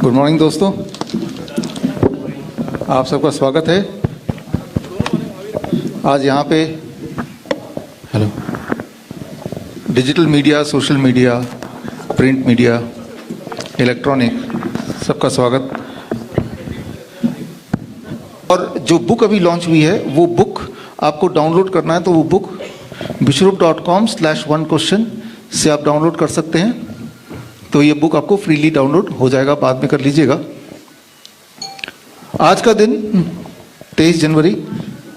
Good morning दोस्तों, आप सबका स्वागत है। आज यहाँ पे hello digital media, social media, print media, electronic, सबका स्वागत। और जो बुक अभी लॉन्च हुई है वो बुक आपको डाउनलोड करना है, तो वो बुक vishrup.com/1question से आप डाउनलोड कर सकते हैं। तो ये बुक आपको फ्रीली डाउनलोड हो जाएगा, बाद में कर लीजिएगा। आज का दिन 23 जनवरी,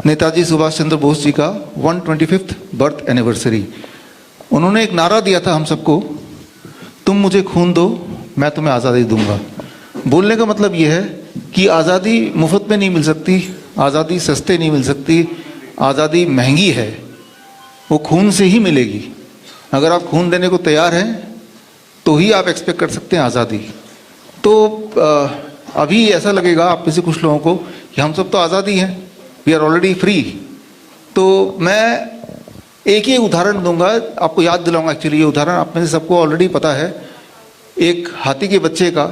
नेताजी सुभाष चंद्र बोस जी का 125th बर्थ एनिवर्सरी। उन्होंने एक नारा दिया था हम सबको, तुम मुझे खून दो मैं तुम्हें आज़ादी दूंगा। बोलने का मतलब ये है कि आज़ादी मुफ्त में नहीं मिल सकती, आज़ादी सस्ते नहीं मिल सकती, आज़ादी महंगी है, वो खून से ही मिलेगी। अगर आप खून देने को तैयार हैं तो ही आप एक्सपेक्ट कर सकते हैं आज़ादी। तो अभी ऐसा लगेगा आप में से कुछ लोगों को कि हम सब तो आज़ादी हैं, वी आर ऑलरेडी फ्री। तो मैं एक ही उदाहरण दूंगा, आपको याद दिलाऊंगा। एक्चुअली ये उदाहरण आप में से सबको ऑलरेडी पता है, एक हाथी के बच्चे का,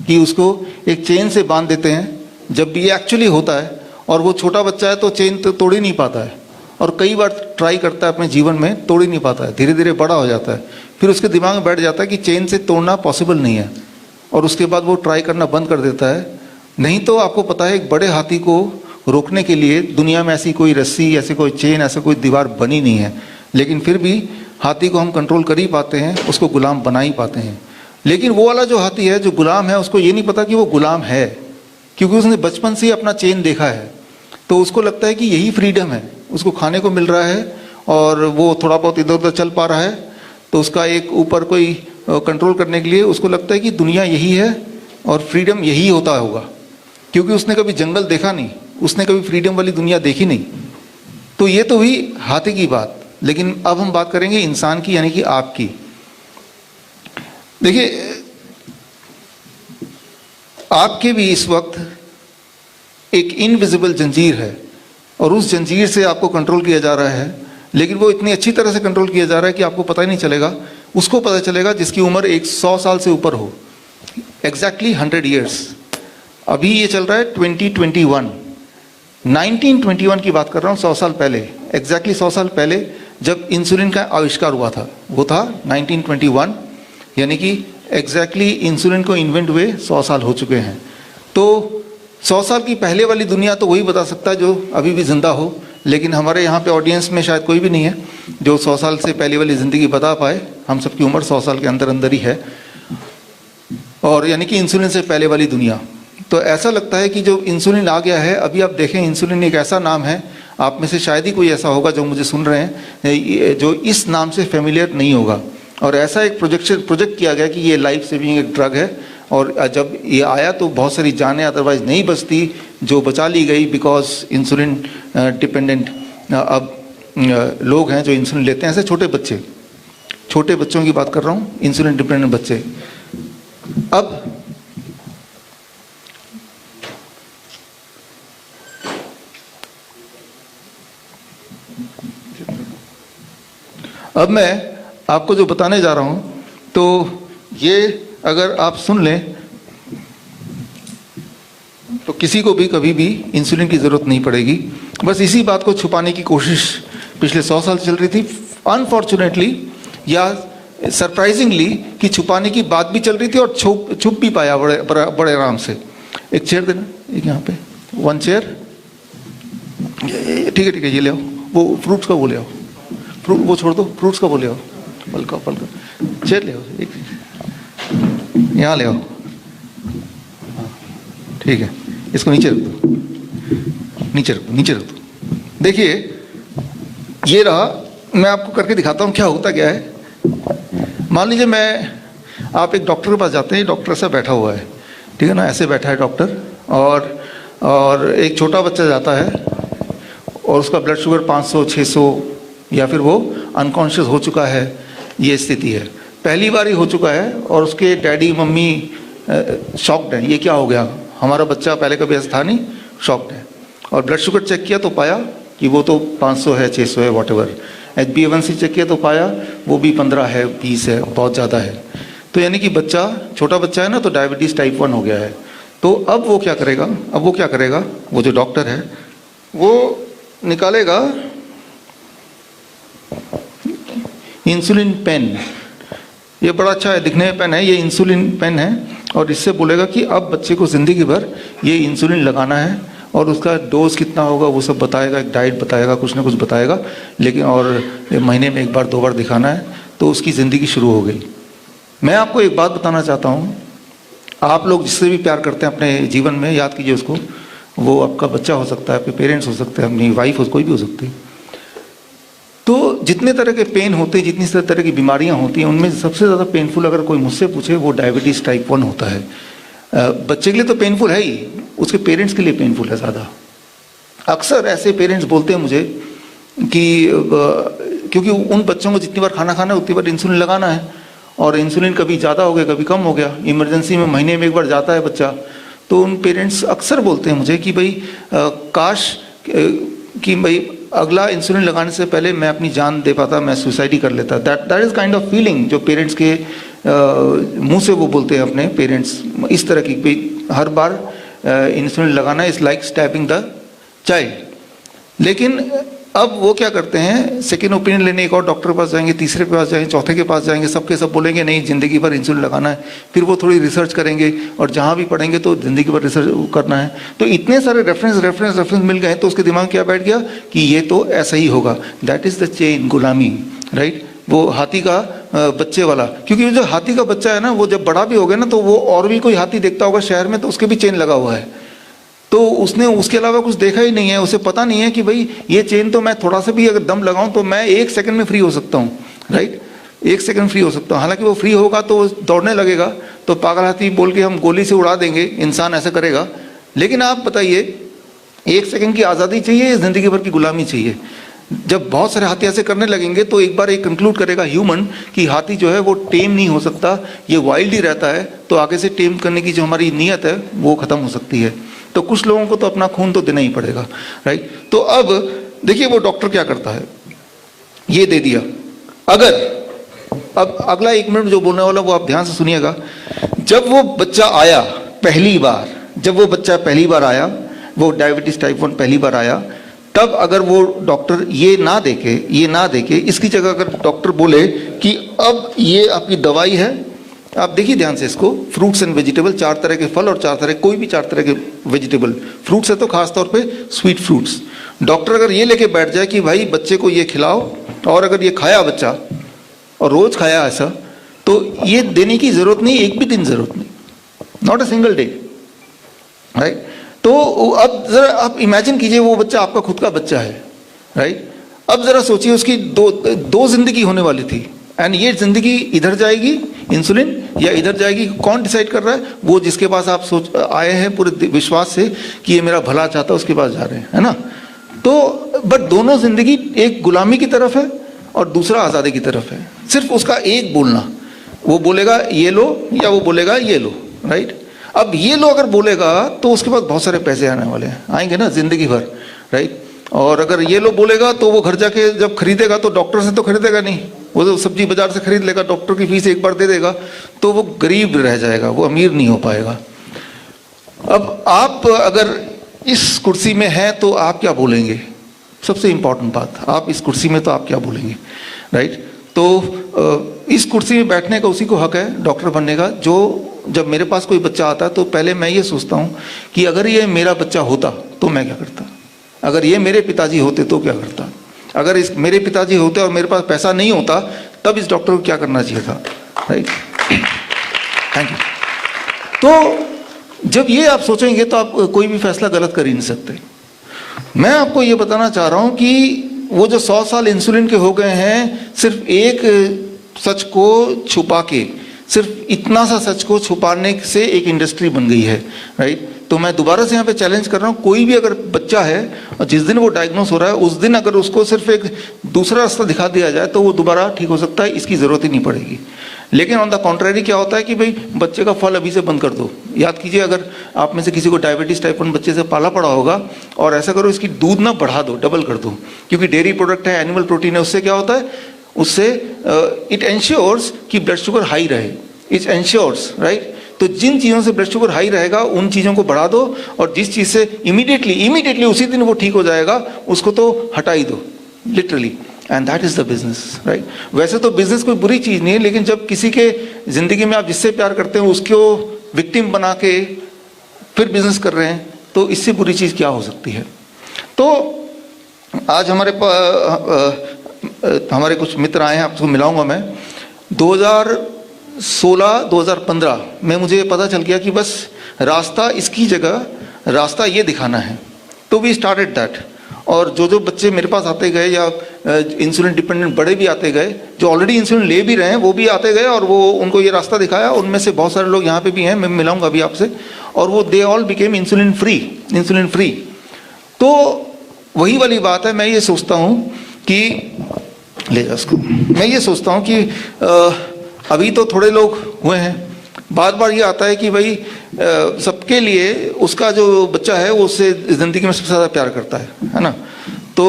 कि उसको एक चेन से बांध देते हैं जब भी ये एक्चुअली होता है, और वो छोटा बच्चा है तो चेन तो तोड़ ही नहीं पाता है, और कई बार ट्राई करता है अपने जीवन में, तोड़ ही नहीं पाता है, धीरे धीरे बड़ा हो जाता है। फिर उसके दिमाग में बैठ जाता है कि चेन से तोड़ना पॉसिबल नहीं है, और उसके बाद वो ट्राई करना बंद कर देता है। नहीं तो आपको पता है, एक बड़े हाथी को रोकने के लिए दुनिया में ऐसी कोई रस्सी, ऐसे कोई चेन, ऐसे कोई दीवार बनी नहीं है, लेकिन फिर भी हाथी को हम कंट्रोल कर ही पाते हैं, उसको गुलाम बना ही पाते हैं। लेकिन वो वाला जो हाथी है, जो गुलाम है, उसको ये नहीं पता कि वो गुलाम है, क्योंकि उसने बचपन से ही अपना चेन देखा है। तो उसको लगता है कि यही फ्रीडम है, उसको खाने को मिल रहा है और वो थोड़ा बहुत इधर उधर चल पा रहा है, तो उसका एक ऊपर कोई कंट्रोल करने के लिए उसको लगता है कि दुनिया यही है और फ्रीडम यही होता होगा, क्योंकि उसने कभी जंगल देखा नहीं, उसने कभी फ्रीडम वाली दुनिया देखी नहीं। तो ये तो हुई हाथी की बात। लेकिन अब हम बात करेंगे इंसान की, यानी कि आपकी। देखिए, आपके भी इस वक्त एक इनविजिबल जंजीर है, और उस जंजीर से आपको कंट्रोल किया जा रहा है, लेकिन वो इतनी अच्छी तरह से कंट्रोल किया जा रहा है कि आपको पता ही नहीं चलेगा। उसको पता चलेगा जिसकी उम्र 100 साल से ऊपर हो, एग्जैक्टली 100 ईयर्स। अभी ये चल रहा है 2021, 1921 की बात कर रहा हूँ, 100 साल पहले, एग्जैक्टली 100 साल पहले जब इंसुलिन का आविष्कार हुआ था, वो था 1921, यानी कि एग्जैक्टली इंसुलिन को इन्वेंट हुए 100 साल हो चुके हैं। तो 100 साल की पहले वाली दुनिया तो वही बता सकता है जो अभी भी जिंदा हो, लेकिन हमारे यहाँ पे ऑडियंस में शायद कोई भी नहीं है जो 100 साल से पहले वाली ज़िंदगी बता पाए। हम सबकी उम्र 100 साल के अंदर अंदर ही है, और यानी कि इंसुलिन से पहले वाली दुनिया। तो ऐसा लगता है कि जो इंसुलिन आ गया है, अभी आप देखें, इंसुलिन एक ऐसा नाम है, आप में से शायद ही कोई ऐसा होगा जो मुझे सुन रहे हैं जो इस नाम से फेमिलियर नहीं होगा। और ऐसा एक प्रोजेक्ट किया गया कि ये लाइफ सेविंग एक ड्रग है, और जब ये आया तो बहुत सारी जानें अदरवाइज नहीं बचती, जो बचा ली गई, बिकॉज इंसुलिन डिपेंडेंट अब लोग हैं जो इंसुलिन लेते हैं। ऐसे छोटे बच्चों की बात कर रहा हूँ, इंसुलिन डिपेंडेंट बच्चे। अब मैं आपको जो बताने जा रहा हूँ, तो ये अगर आप सुन लें तो किसी को भी कभी भी इंसुलिन की ज़रूरत नहीं पड़ेगी। बस इसी बात को छुपाने की कोशिश पिछले 100 साल चल रही थी, अनफॉर्चुनेटली या सरप्राइजिंगली, कि छुपाने की बात भी चल रही थी और छुप भी पाया बड़े आराम से। एक चेयर देना, एक यहाँ पे 1 चेयर, ठीक है, ये ले आओ, वो फ्रूट्स का वो ले आओ, वो छोड़ दो, फ्रूट्स का वो ले आओ, पलका चेयर ले आओ, एक यहाँ ले आओ, ठीक है, इसको नीचे रख दो, नीचे रख दो। देखिए, ये रहा, मैं आपको करके दिखाता हूँ क्या होता क्या है। मान लीजिए आप एक डॉक्टर के पास जाते हैं, डॉक्टर ऐसा बैठा हुआ है, ठीक है ना, ऐसे बैठा है डॉक्टर, और एक छोटा बच्चा जाता है और उसका ब्लड शुगर 500, 600, या फिर वो अनकॉन्शियस हो चुका है, ये स्थिति है, पहली बार ही हो चुका है, और उसके डैडी मम्मी शॉक्ड है, ये क्या हो गया, हमारा बच्चा पहले कभी ऐसा था नहीं, शॉक्ड है। और ब्लड शुगर चेक किया तो पाया कि वो तो 500 है, 600 है, वॉट एवर। HbA1c चेक किया तो पाया वो भी 15 है, 20 है, बहुत ज़्यादा है। तो यानी कि बच्चा, छोटा बच्चा है ना, तो डायबिटीज़ टाइप 1 हो गया है। तो अब वो क्या करेगा, वो जो डॉक्टर है वो निकालेगा इंसुलिन पेन। ये बड़ा अच्छा है, दिखने में पेन है, ये इंसुलिन पेन है, और इससे बोलेगा कि अब बच्चे को ज़िंदगी भर ये इंसुलिन लगाना है, और उसका डोज कितना होगा वो सब बताएगा, एक डाइट बताएगा, कुछ ना कुछ बताएगा, लेकिन और महीने में 1 बार 2 बार दिखाना है, तो उसकी ज़िंदगी शुरू हो गई। मैं आपको एक बात बताना चाहता हूँ, आप लोग जिससे भी प्यार करते हैं अपने जीवन में, याद कीजिए उसको, वो आपका बच्चा हो सकता है, आपके पेरेंट्स हो सकते हैं, अपनी वाइफ हो, कोई भी हो सकती है। तो जितने तरह के पेन होते हैं, जितनी तरह की बीमारियां होती हैं, उनमें सबसे ज़्यादा पेनफुल अगर कोई मुझसे पूछे, वो डायबिटीज़ टाइप 1 होता है। बच्चे के लिए तो पेनफुल है ही, उसके पेरेंट्स के लिए पेनफुल है ज़्यादा। अक्सर ऐसे पेरेंट्स बोलते हैं मुझे कि क्योंकि उन बच्चों को जितनी बार खाना खाना है उतनी बार इंसुलिन लगाना है, और इंसुलिन कभी ज़्यादा हो गया, कभी कम हो गया, इमरजेंसी में महीने में 1 बार जाता है बच्चा। तो उन पेरेंट्स अक्सर बोलते हैं मुझे कि भाई काश कि भाई अगला इंसुलिन लगाने से पहले मैं अपनी जान दे पाता, मैं सुसाइड ही कर लेता। That is kind of feeling जो पेरेंट्स के मुंह से वो बोलते हैं अपने पेरेंट्स, इस तरह की भाई हर बार इंसुलिन लगाना is like stabbing the child. लेकिन अब वो क्या करते हैं, सेकेंड ओपिनियन लेने एक और डॉक्टर के पास जाएंगे, तीसरे के पास जाएंगे, चौथे के पास जाएंगे, सबके सब बोलेंगे नहीं ज़िंदगी भर इंसुलिन लगाना है। फिर वो थोड़ी रिसर्च करेंगे, और जहाँ भी पढ़ेंगे तो ज़िंदगी भर रिसर्च करना है। तो इतने सारे रेफरेंस मिल गए, तो उसके दिमाग क्या बैठ गया कि ये तो ऐसा ही होगा। दैट इज़ द चेन, गुलामी, राइट। वो हाथी का बच्चे वाला, क्योंकि जो हाथी का बच्चा है ना, वो जब बड़ा भी हो गया ना, तो वो और भी कोई हाथी देखता होगा शहर में, तो उसके भी चेन लगा हुआ है, तो उसने उसके अलावा कुछ देखा ही नहीं है, उसे पता नहीं है कि भाई ये चेन तो मैं थोड़ा सा भी अगर दम लगाऊं तो मैं 1 सेकंड में फ्री हो सकता हूँ, राइट। 1 सेकंड फ्री हो सकता हूँ। हालांकि वो फ्री होगा तो दौड़ने लगेगा, तो पागल हाथी बोल के हम गोली से उड़ा देंगे, इंसान ऐसा करेगा। लेकिन आप बताइए, 1 सेकंड की आज़ादी चाहिए या ज़िंदगी भर की गुलामी चाहिए? जब बहुत सारे हाथी ऐसे करने लगेंगे तो एक बार एक कंक्लूड करेगा ह्यूमन कि हाथी जो है वो टेम नहीं हो सकता, ये वाइल्ड ही रहता है, तो आगे से टेम करने की जो हमारी नीयत है वो ख़त्म हो सकती है। तो कुछ लोगों को तो अपना खून तो देना ही पड़ेगा, राइट। तो अब देखिए वो डॉक्टर क्या करता है, ये दे दिया। अगर अब अगला 1 मिनट जो बोलने वाला वो आप ध्यान से सुनिएगा। जब वो बच्चा आया पहली बार आया, वो डायबिटीज टाइप 1 पहली बार आया, तब अगर वो डॉक्टर ये ना देके इसकी जगह अगर डॉक्टर बोले कि अब ये आपकी दवाई है, आप देखिए ध्यान से इसको, फ्रूट्स एंड वेजिटेबल, 4 तरह के फल और 4 तरह, कोई भी 4 तरह के वेजिटेबल, फ्रूट्स है तो खासतौर पे स्वीट फ्रूट्स। डॉक्टर अगर ये लेके बैठ जाए कि भाई बच्चे को ये खिलाओ, और अगर ये खाया बच्चा और रोज खाया ऐसा, तो ये देने की जरूरत नहीं, एक भी दिन जरूरत नहीं, not a single day, right. तो अब जरा आप इमेजिन कीजिए, वो बच्चा आपका खुद का बच्चा है, राइट। अब जरा सोचिए उसकी दो जिंदगी होने वाली थी, एंड ये जिंदगी इधर जाएगी इंसुलिन या इधर जाएगी, कौन डिसाइड कर रहा है? वो जिसके पास आप आए हैं पूरे विश्वास से कि ये मेरा भला चाहता है, उसके पास जा रहे हैं, है ना। तो बट दोनों जिंदगी, एक गुलामी की तरफ है और दूसरा आज़ादी की तरफ है। सिर्फ उसका एक बोलना, वो बोलेगा ये लो या वो बोलेगा ये लो, राइट। अब ये लो अगर बोलेगा तो उसके पास बहुत सारे पैसे आने वाले हैं, आएंगे ना जिंदगी भर, राइट। और अगर ये लो बोलेगा तो वो घर जाके जब खरीदेगा तो डॉक्टर से तो खरीदेगा नहीं, वो तो सब्जी बाजार से खरीद लेगा, डॉक्टर की फीस एक बार दे देगा, तो वो गरीब रह जाएगा, वो अमीर नहीं हो पाएगा। अब आप अगर इस कुर्सी में हैं तो आप क्या बोलेंगे? सबसे इंपॉर्टेंट बात, आप इस कुर्सी में तो आप क्या बोलेंगे, राइट। तो इस कुर्सी में बैठने का उसी को हक है डॉक्टर बनने का, जो जब मेरे पास कोई बच्चा आता है तो पहले मैं ये सोचता हूँ कि अगर ये मेरा बच्चा होता तो मैं क्या करता, अगर ये मेरे पिताजी होते तो क्या करता, अगर इस मेरे पिताजी होते और मेरे पास पैसा नहीं होता तब इस डॉक्टर को क्या करना चाहिए था, राइट। Thank you. तो जब ये आप सोचेंगे तो आप कोई भी फैसला गलत कर ही नहीं सकते। मैं आपको ये बताना चाह रहा हूँ कि वो जो 100 साल इंसुलिन के हो गए हैं, सिर्फ एक सच को छुपा के, सिर्फ इतना सा सच को छुपाने से एक इंडस्ट्री बन गई है, राइट। तो मैं दोबारा से यहाँ पे चैलेंज कर रहा हूँ, कोई भी अगर बच्चा है और जिस दिन वो डायग्नोस हो रहा है उस दिन अगर उसको सिर्फ एक दूसरा रास्ता दिखा दिया जाए तो वो दोबारा ठीक हो सकता है, इसकी ज़रूरत ही नहीं पड़ेगी। लेकिन ऑन द कॉन्ट्रेरी क्या होता है कि भाई बच्चे का फल अभी से बंद कर दो। याद कीजिए, अगर आप में से किसी को डायबिटीज टाइप 1 बच्चे से पाला पड़ा होगा और ऐसा करो इसकी दूध ना बढ़ा दो, डबल कर दो, क्योंकि डेयरी प्रोडक्ट है, एनिमल प्रोटीन है, उससे क्या होता है, उससे इट एंश्योर्स कि ब्लड शुगर हाई रहे। It ensures, right. तो जिन चीज़ों से ब्लड शुगर हाई रहेगा उन चीज़ों को बढ़ा दो, और जिस चीज़ से इमीडिएटली उसी दिन वो ठीक हो जाएगा उसको तो हटा ही दो, literally. And that is the business, right. वैसे तो बिजनेस कोई बुरी चीज़ नहीं है, लेकिन जब किसी के जिंदगी में आप जिससे प्यार करते हैं उसको विक्टिम बना के फिर बिजनेस कर रहे हैं, तो इससे बुरी चीज़ क्या हो सकती है। तो आज हमारे कुछ मित्र आए हैं, आपको मिलाऊंगा मैं। 2016-2015 में मुझे पता चल गया कि बस रास्ता इसकी जगह रास्ता ये दिखाना है, तो वी स्टार्टेड दैट। और जो बच्चे मेरे पास आते गए या इंसुलिन डिपेंडेंट बड़े भी आते गए, जो ऑलरेडी इंसुलिन ले भी रहे हैं वो भी आते गए, और वो उनको ये रास्ता दिखाया। उनमें से बहुत सारे लोग यहाँ पे भी हैं, मैं मिलाऊंगा अभी आपसे, और वो they all became insulin free. तो वही वाली बात है, मैं ये सोचता हूँ कि ले जा उसको, मैं ये सोचता हूँ कि अभी तो थोड़े लोग हुए हैं, बार ये आता है कि भाई सबके लिए उसका जो बच्चा है वो उससे ज़िंदगी में सबसे ज़्यादा प्यार करता है ना। तो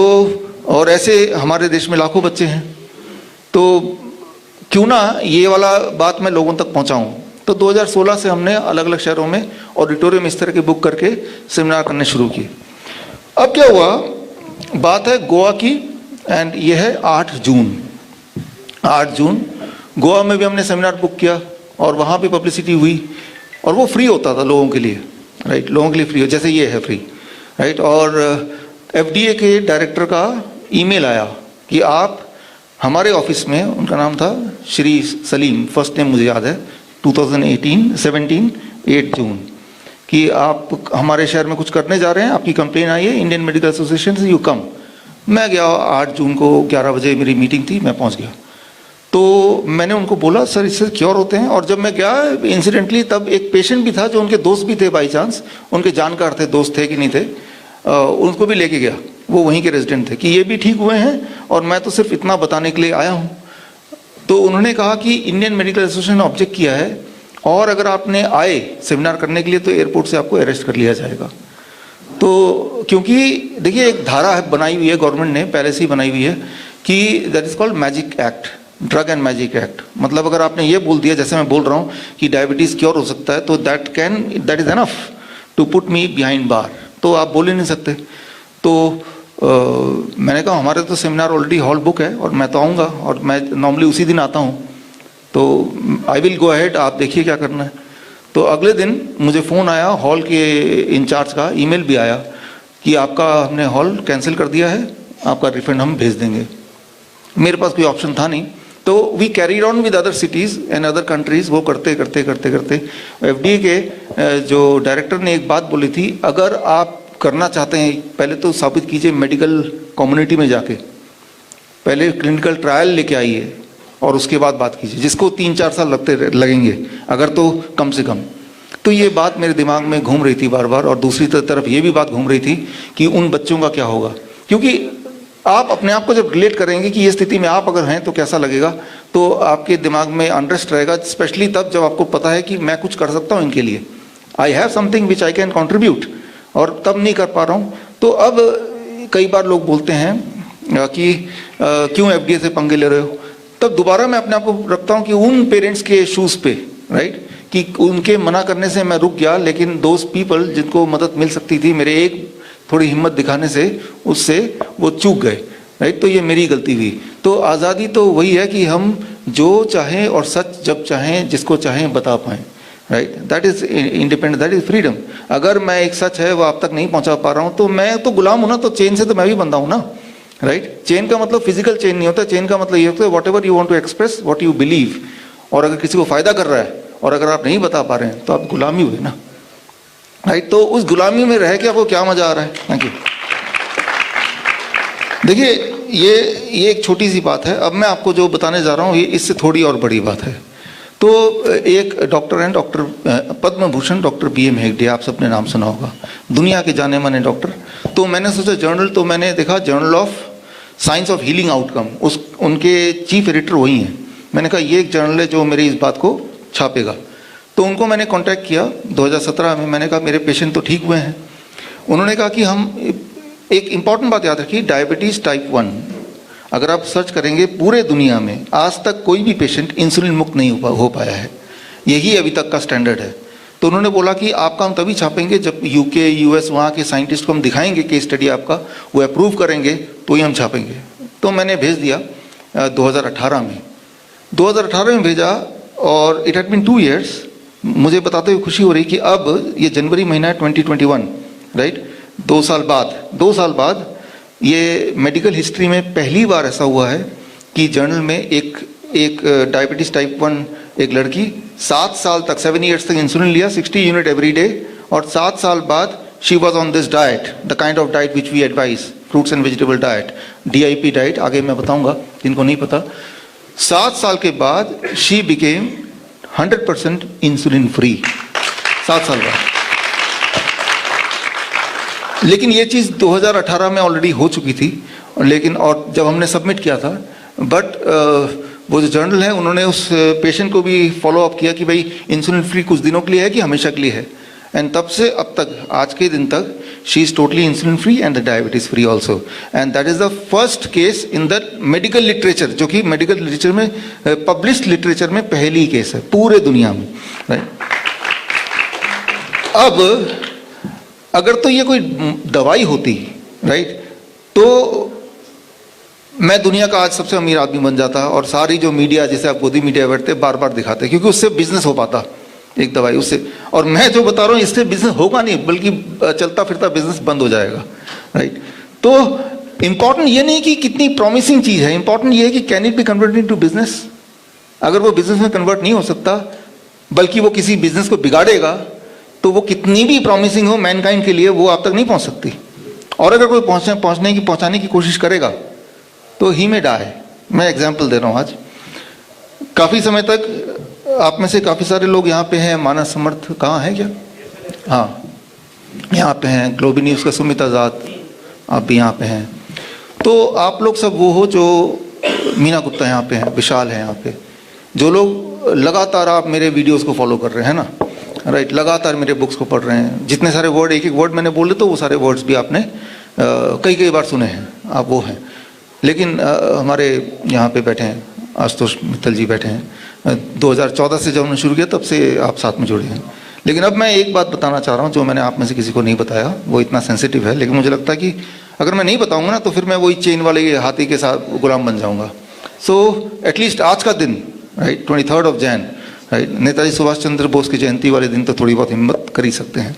और ऐसे हमारे देश में लाखों बच्चे हैं, तो क्यों ना ये वाला बात मैं लोगों तक पहुंचाऊं। तो 2016 से हमने अलग अलग शहरों में ऑडिटोरियम इस तरह के बुक करके सेमिनार करने शुरू किए। अब क्या हुआ, बात है गोवा की, एंड ये है 8 जून गोवा में भी हमने सेमिनार बुक किया, और वहाँ भी पब्लिसिटी हुई, और वो फ्री होता था लोगों के लिए, राइट। लोगों के लिए फ्री हो, जैसे ये है फ्री, राइट। और FDA के डायरेक्टर का ईमेल आया कि आप हमारे ऑफिस में, उनका नाम था श्री सलीम, फर्स्ट नेम मुझे याद है, 2017 8 जून, कि आप हमारे शहर में कुछ करने जा रहे हैं, आपकी कंप्लेन आई है इंडियन मेडिकल एसोसिएशन से, यू कम। मैं गया, 8 जून को 11 बजे मेरी मीटिंग थी, मैं पहुंच गया। तो मैंने उनको बोला सर इससे क्योर होते हैं। और जब मैं गया इंसिडेंटली तब एक पेशेंट भी था जो उनके दोस्त भी थे, बाई चांस उनके जानकार थे, दोस्त थे कि नहीं थे, उनको भी लेके गया, वो वहीं के रेजिडेंट थे, कि ये भी ठीक हुए हैं और मैं तो सिर्फ इतना बताने के लिए आया हूँ। तो उन्होंने कहा कि इंडियन मेडिकल एसोसिएशन ने ऑब्जेक्ट किया है, और अगर आपने आए सेमिनार करने के लिए तो एयरपोर्ट से आपको अरेस्ट कर लिया जाएगा। तो क्योंकि देखिए एक धारा है बनाई हुई है गवर्नमेंट ने, पहले से ही बनाई हुई है, कि that is called magic act, drug and magic act. मतलब अगर आपने ये बोल दिया, जैसे मैं बोल रहा हूँ कि डायबिटीज़ क्योर हो सकता है, तो that is enough to put me behind bar, तो आप बोल ही नहीं सकते। तो मैंने कहा हमारे तो सेमिनार ऑलरेडी हॉल बुक है और मैं तो आऊँगा, और मैं नॉर्मली उसी दिन आता हूँ, तो आई विल गो अहेड, आप देखिए क्या करना है। तो अगले दिन मुझे फ़ोन आया हॉल के इंचार्ज का, ईमेल भी आया कि आपका हमने हॉल कैंसिल कर दिया है, आपका रिफंड हम भेज देंगे। मेरे पास कोई ऑप्शन था नहीं, तो we carried on with other cities and other countries. वो करते FDA के जो डायरेक्टर ने एक बात बोली थी, अगर आप करना चाहते हैं पहले तो साबित कीजिए मेडिकल कम्युनिटी में जाके, पहले क्लिनिकल ट्रायल लेके आइए और उसके बाद बात कीजिए, जिसको 3-4 साल लगेंगे अगर, तो कम से कम। तो ये बात मेरे दिमाग में घूम रही थी बार बार, और दूसरी तरफ ये भी बात घूम रही थी कि उन बच्चों का क्या होगा, क्योंकि आप अपने आप को जब रिलेट करेंगे कि ये स्थिति में आप अगर हैं तो कैसा लगेगा, तो आपके दिमाग में अनरेस्ट रहेगा, स्पेशली तब जब आपको पता है कि मैं कुछ कर सकता हूँ इनके लिए, I have something which I can contribute, और तब नहीं कर पा रहा हूँ। तो अब कई बार लोग बोलते हैं कि क्यों FDA से पंगे ले रहे हो, तब दोबारा मैं अपने आप को रखता हूँ कि उन पेरेंट्स के शूज़ पे, राइट, कि उनके मना करने से मैं रुक गया, लेकिन दोज पीपल जिनको मदद मिल सकती थी, मेरे एक थोड़ी हिम्मत दिखाने से उससे वो चूक गए, राइट। तो ये मेरी गलती हुई। तो आज़ादी तो वही है कि हम जो चाहें और सच जब चाहें जिसको चाहें बता पाएँ, right. That is independent, that is freedom. अगर मैं एक सच है वो आप तक नहीं पहुंचा पा रहा हूँ, तो मैं तो गुलाम हूँ ना, तो चेन से तो मैं भी बंधा हूँ ना, राइट। चेन का मतलब फिजिकल चेन नहीं होता, चेन का मतलब ये होता है whatever you want to express, what you believe, और अगर किसी को फायदा कर रहा है और अगर आप नहीं बता पा रहे हैं तो आप गुलामी हुए ना, राइट। तो उस गुलामी में रह के आपको क्या मजा आ रहा है। Thank you. देखिए ये एक छोटी सी बात है। अब मैं आपको जो बताने जा रहा हूँ ये इससे थोड़ी और बड़ी बात है। तो एक डॉक्टर हैं, doctor Padma Bhushan doctor BM Hegde, आप सबने नाम सुना होगा, दुनिया के जाने माने डॉक्टर। तो मैंने सोचा जर्नल, तो मैंने देखा journal of science of healing outcome, उनके चीफ एडिटर वही हैं। मैंने कहा ये एक जर्नल है जो मेरी इस बात को छापेगा। तो उनको मैंने कांटेक्ट किया 2017 में। मैंने कहा मेरे पेशेंट तो ठीक हुए हैं। उन्होंने कहा कि हम, एक इम्पॉर्टेंट बात याद रखिए, डायबिटीज़ टाइप 1 अगर आप सर्च करेंगे पूरे दुनिया में आज तक कोई भी पेशेंट इंसुलिन मुक्त नहीं हो पाया है। यही अभी तक का स्टैंडर्ड है। तो उन्होंने बोला कि आपका हम तभी छापेंगे जब यूके यूएस वहाँ के साइंटिस्ट को हम दिखाएंगे केस स्टडी आपका, वो अप्रूव करेंगे तो ही हम छापेंगे। तो मैंने भेज दिया 2018 में 2018 में भेजा, और इट हैड बीन 2 years। मुझे बताते हुए खुशी हो रही कि अब ये जनवरी महीना है 2021, राइट, 2 साल बाद ये मेडिकल हिस्ट्री में पहली बार ऐसा हुआ है कि जर्नल में एक डायबिटीज टाइप 1 एक लड़की 7 साल तक 7 years तक इंसुलिन लिया 60 यूनिट एवरी डे, और 7 साल बाद she was on this diet, the kind of diet which we advise, fruits and vegetable diet, DIP diet, आगे मैं बताऊंगा जिनको नहीं पता। 7 साल के बाद शी बिकेम 100% इंसुलिन फ्री, 7 साल बाद। लेकिन ये चीज़ 2018 में ऑलरेडी हो चुकी थी, लेकिन और जब हमने सबमिट किया था, बट वो जो जर्नल है उन्होंने उस पेशेंट को भी फॉलो अप किया कि भाई इंसुलिन फ्री कुछ दिनों के लिए है कि हमेशा के लिए है, एंड तब से अब तक आज के दिन तक she is totally insulin free and diabetes free also, and that is the first case in the medical literature, जो कि मेडिकल लिटरेचर में पब्लिश्ड लिटरेचर में पहली केस है पूरे दुनिया में, राइट। अब अगर तो ये कोई दवाई होती, राइट, तो मैं दुनिया का आज सबसे अमीर आदमी बन जाता, और सारी जो मीडिया, जैसे आप गोदी मीडिया बैठते बार बार दिखाते, क्योंकि उससे बिजनेस हो पाता एक दवाई उससे। और मैं जो बता रहा हूँ इससे बिजनेस होगा नहीं, बल्कि चलता फिरता बिजनेस बंद हो जाएगा, राइट। तो इंपॉर्टेंट ये नहीं कि कितनी प्रॉमिसिंग चीज़ है, इंपॉर्टेंट ये है कि can it be converted into business. अगर वो बिजनेस में कन्वर्ट नहीं हो सकता, बल्कि वो किसी बिजनेस को बिगाड़ेगा, तो वो कितनी भी प्रॉमिसिंग हो मैनकाइंड के लिए, वो आप तक नहीं पहुंच सकती। और अगर कोई पहुंचाने की कोशिश करेगा तो ही में डाई। मैं एग्जांपल दे रहा हूं। आज काफ़ी समय तक आप में से काफ़ी सारे लोग यहाँ पे हैं, मानस समर्थ कहाँ है क्या? हाँ, यहाँ पे हैं, ग्लोबी न्यूज़ का सुमित आज़ाद, आप भी यहाँ पे हैं। तो आप लोग सब वो हो जो, मीना गुप्ता यहाँ पे हैं, विशाल है यहाँ पे, जो लोग लगातार आप मेरे वीडियोस को फॉलो कर रहे हैं ना, राइट, लगातार मेरे बुक्स को पढ़ रहे हैं। जितने सारे वर्ड, एक एक वर्ड मैंने बोले तो वो सारे वर्ड्स भी आपने कई बार सुने हैं, आप वो हैं। लेकिन हमारे यहाँ पे बैठे हैं आशुतोष मित्तल जी बैठे हैं, 2014 से जब हमने शुरू किया तब से आप साथ में जुड़े हैं। लेकिन अब मैं एक बात बताना चाह रहा हूँ जो मैंने आप में से किसी को नहीं बताया, वो इतना सेंसिटिव है, लेकिन मुझे लगता है कि अगर मैं नहीं बताऊँगा ना तो फिर मैं वही चेन वाले हाथी के साथ गुलाम बन जाऊँगा। सो एटलीस्ट आज का दिन, right, 23 Jan, right, Netaji Subhash Chandra Bose की जयंती वाले दिन तो थोड़ी बहुत हिम्मत कर ही सकते हैं।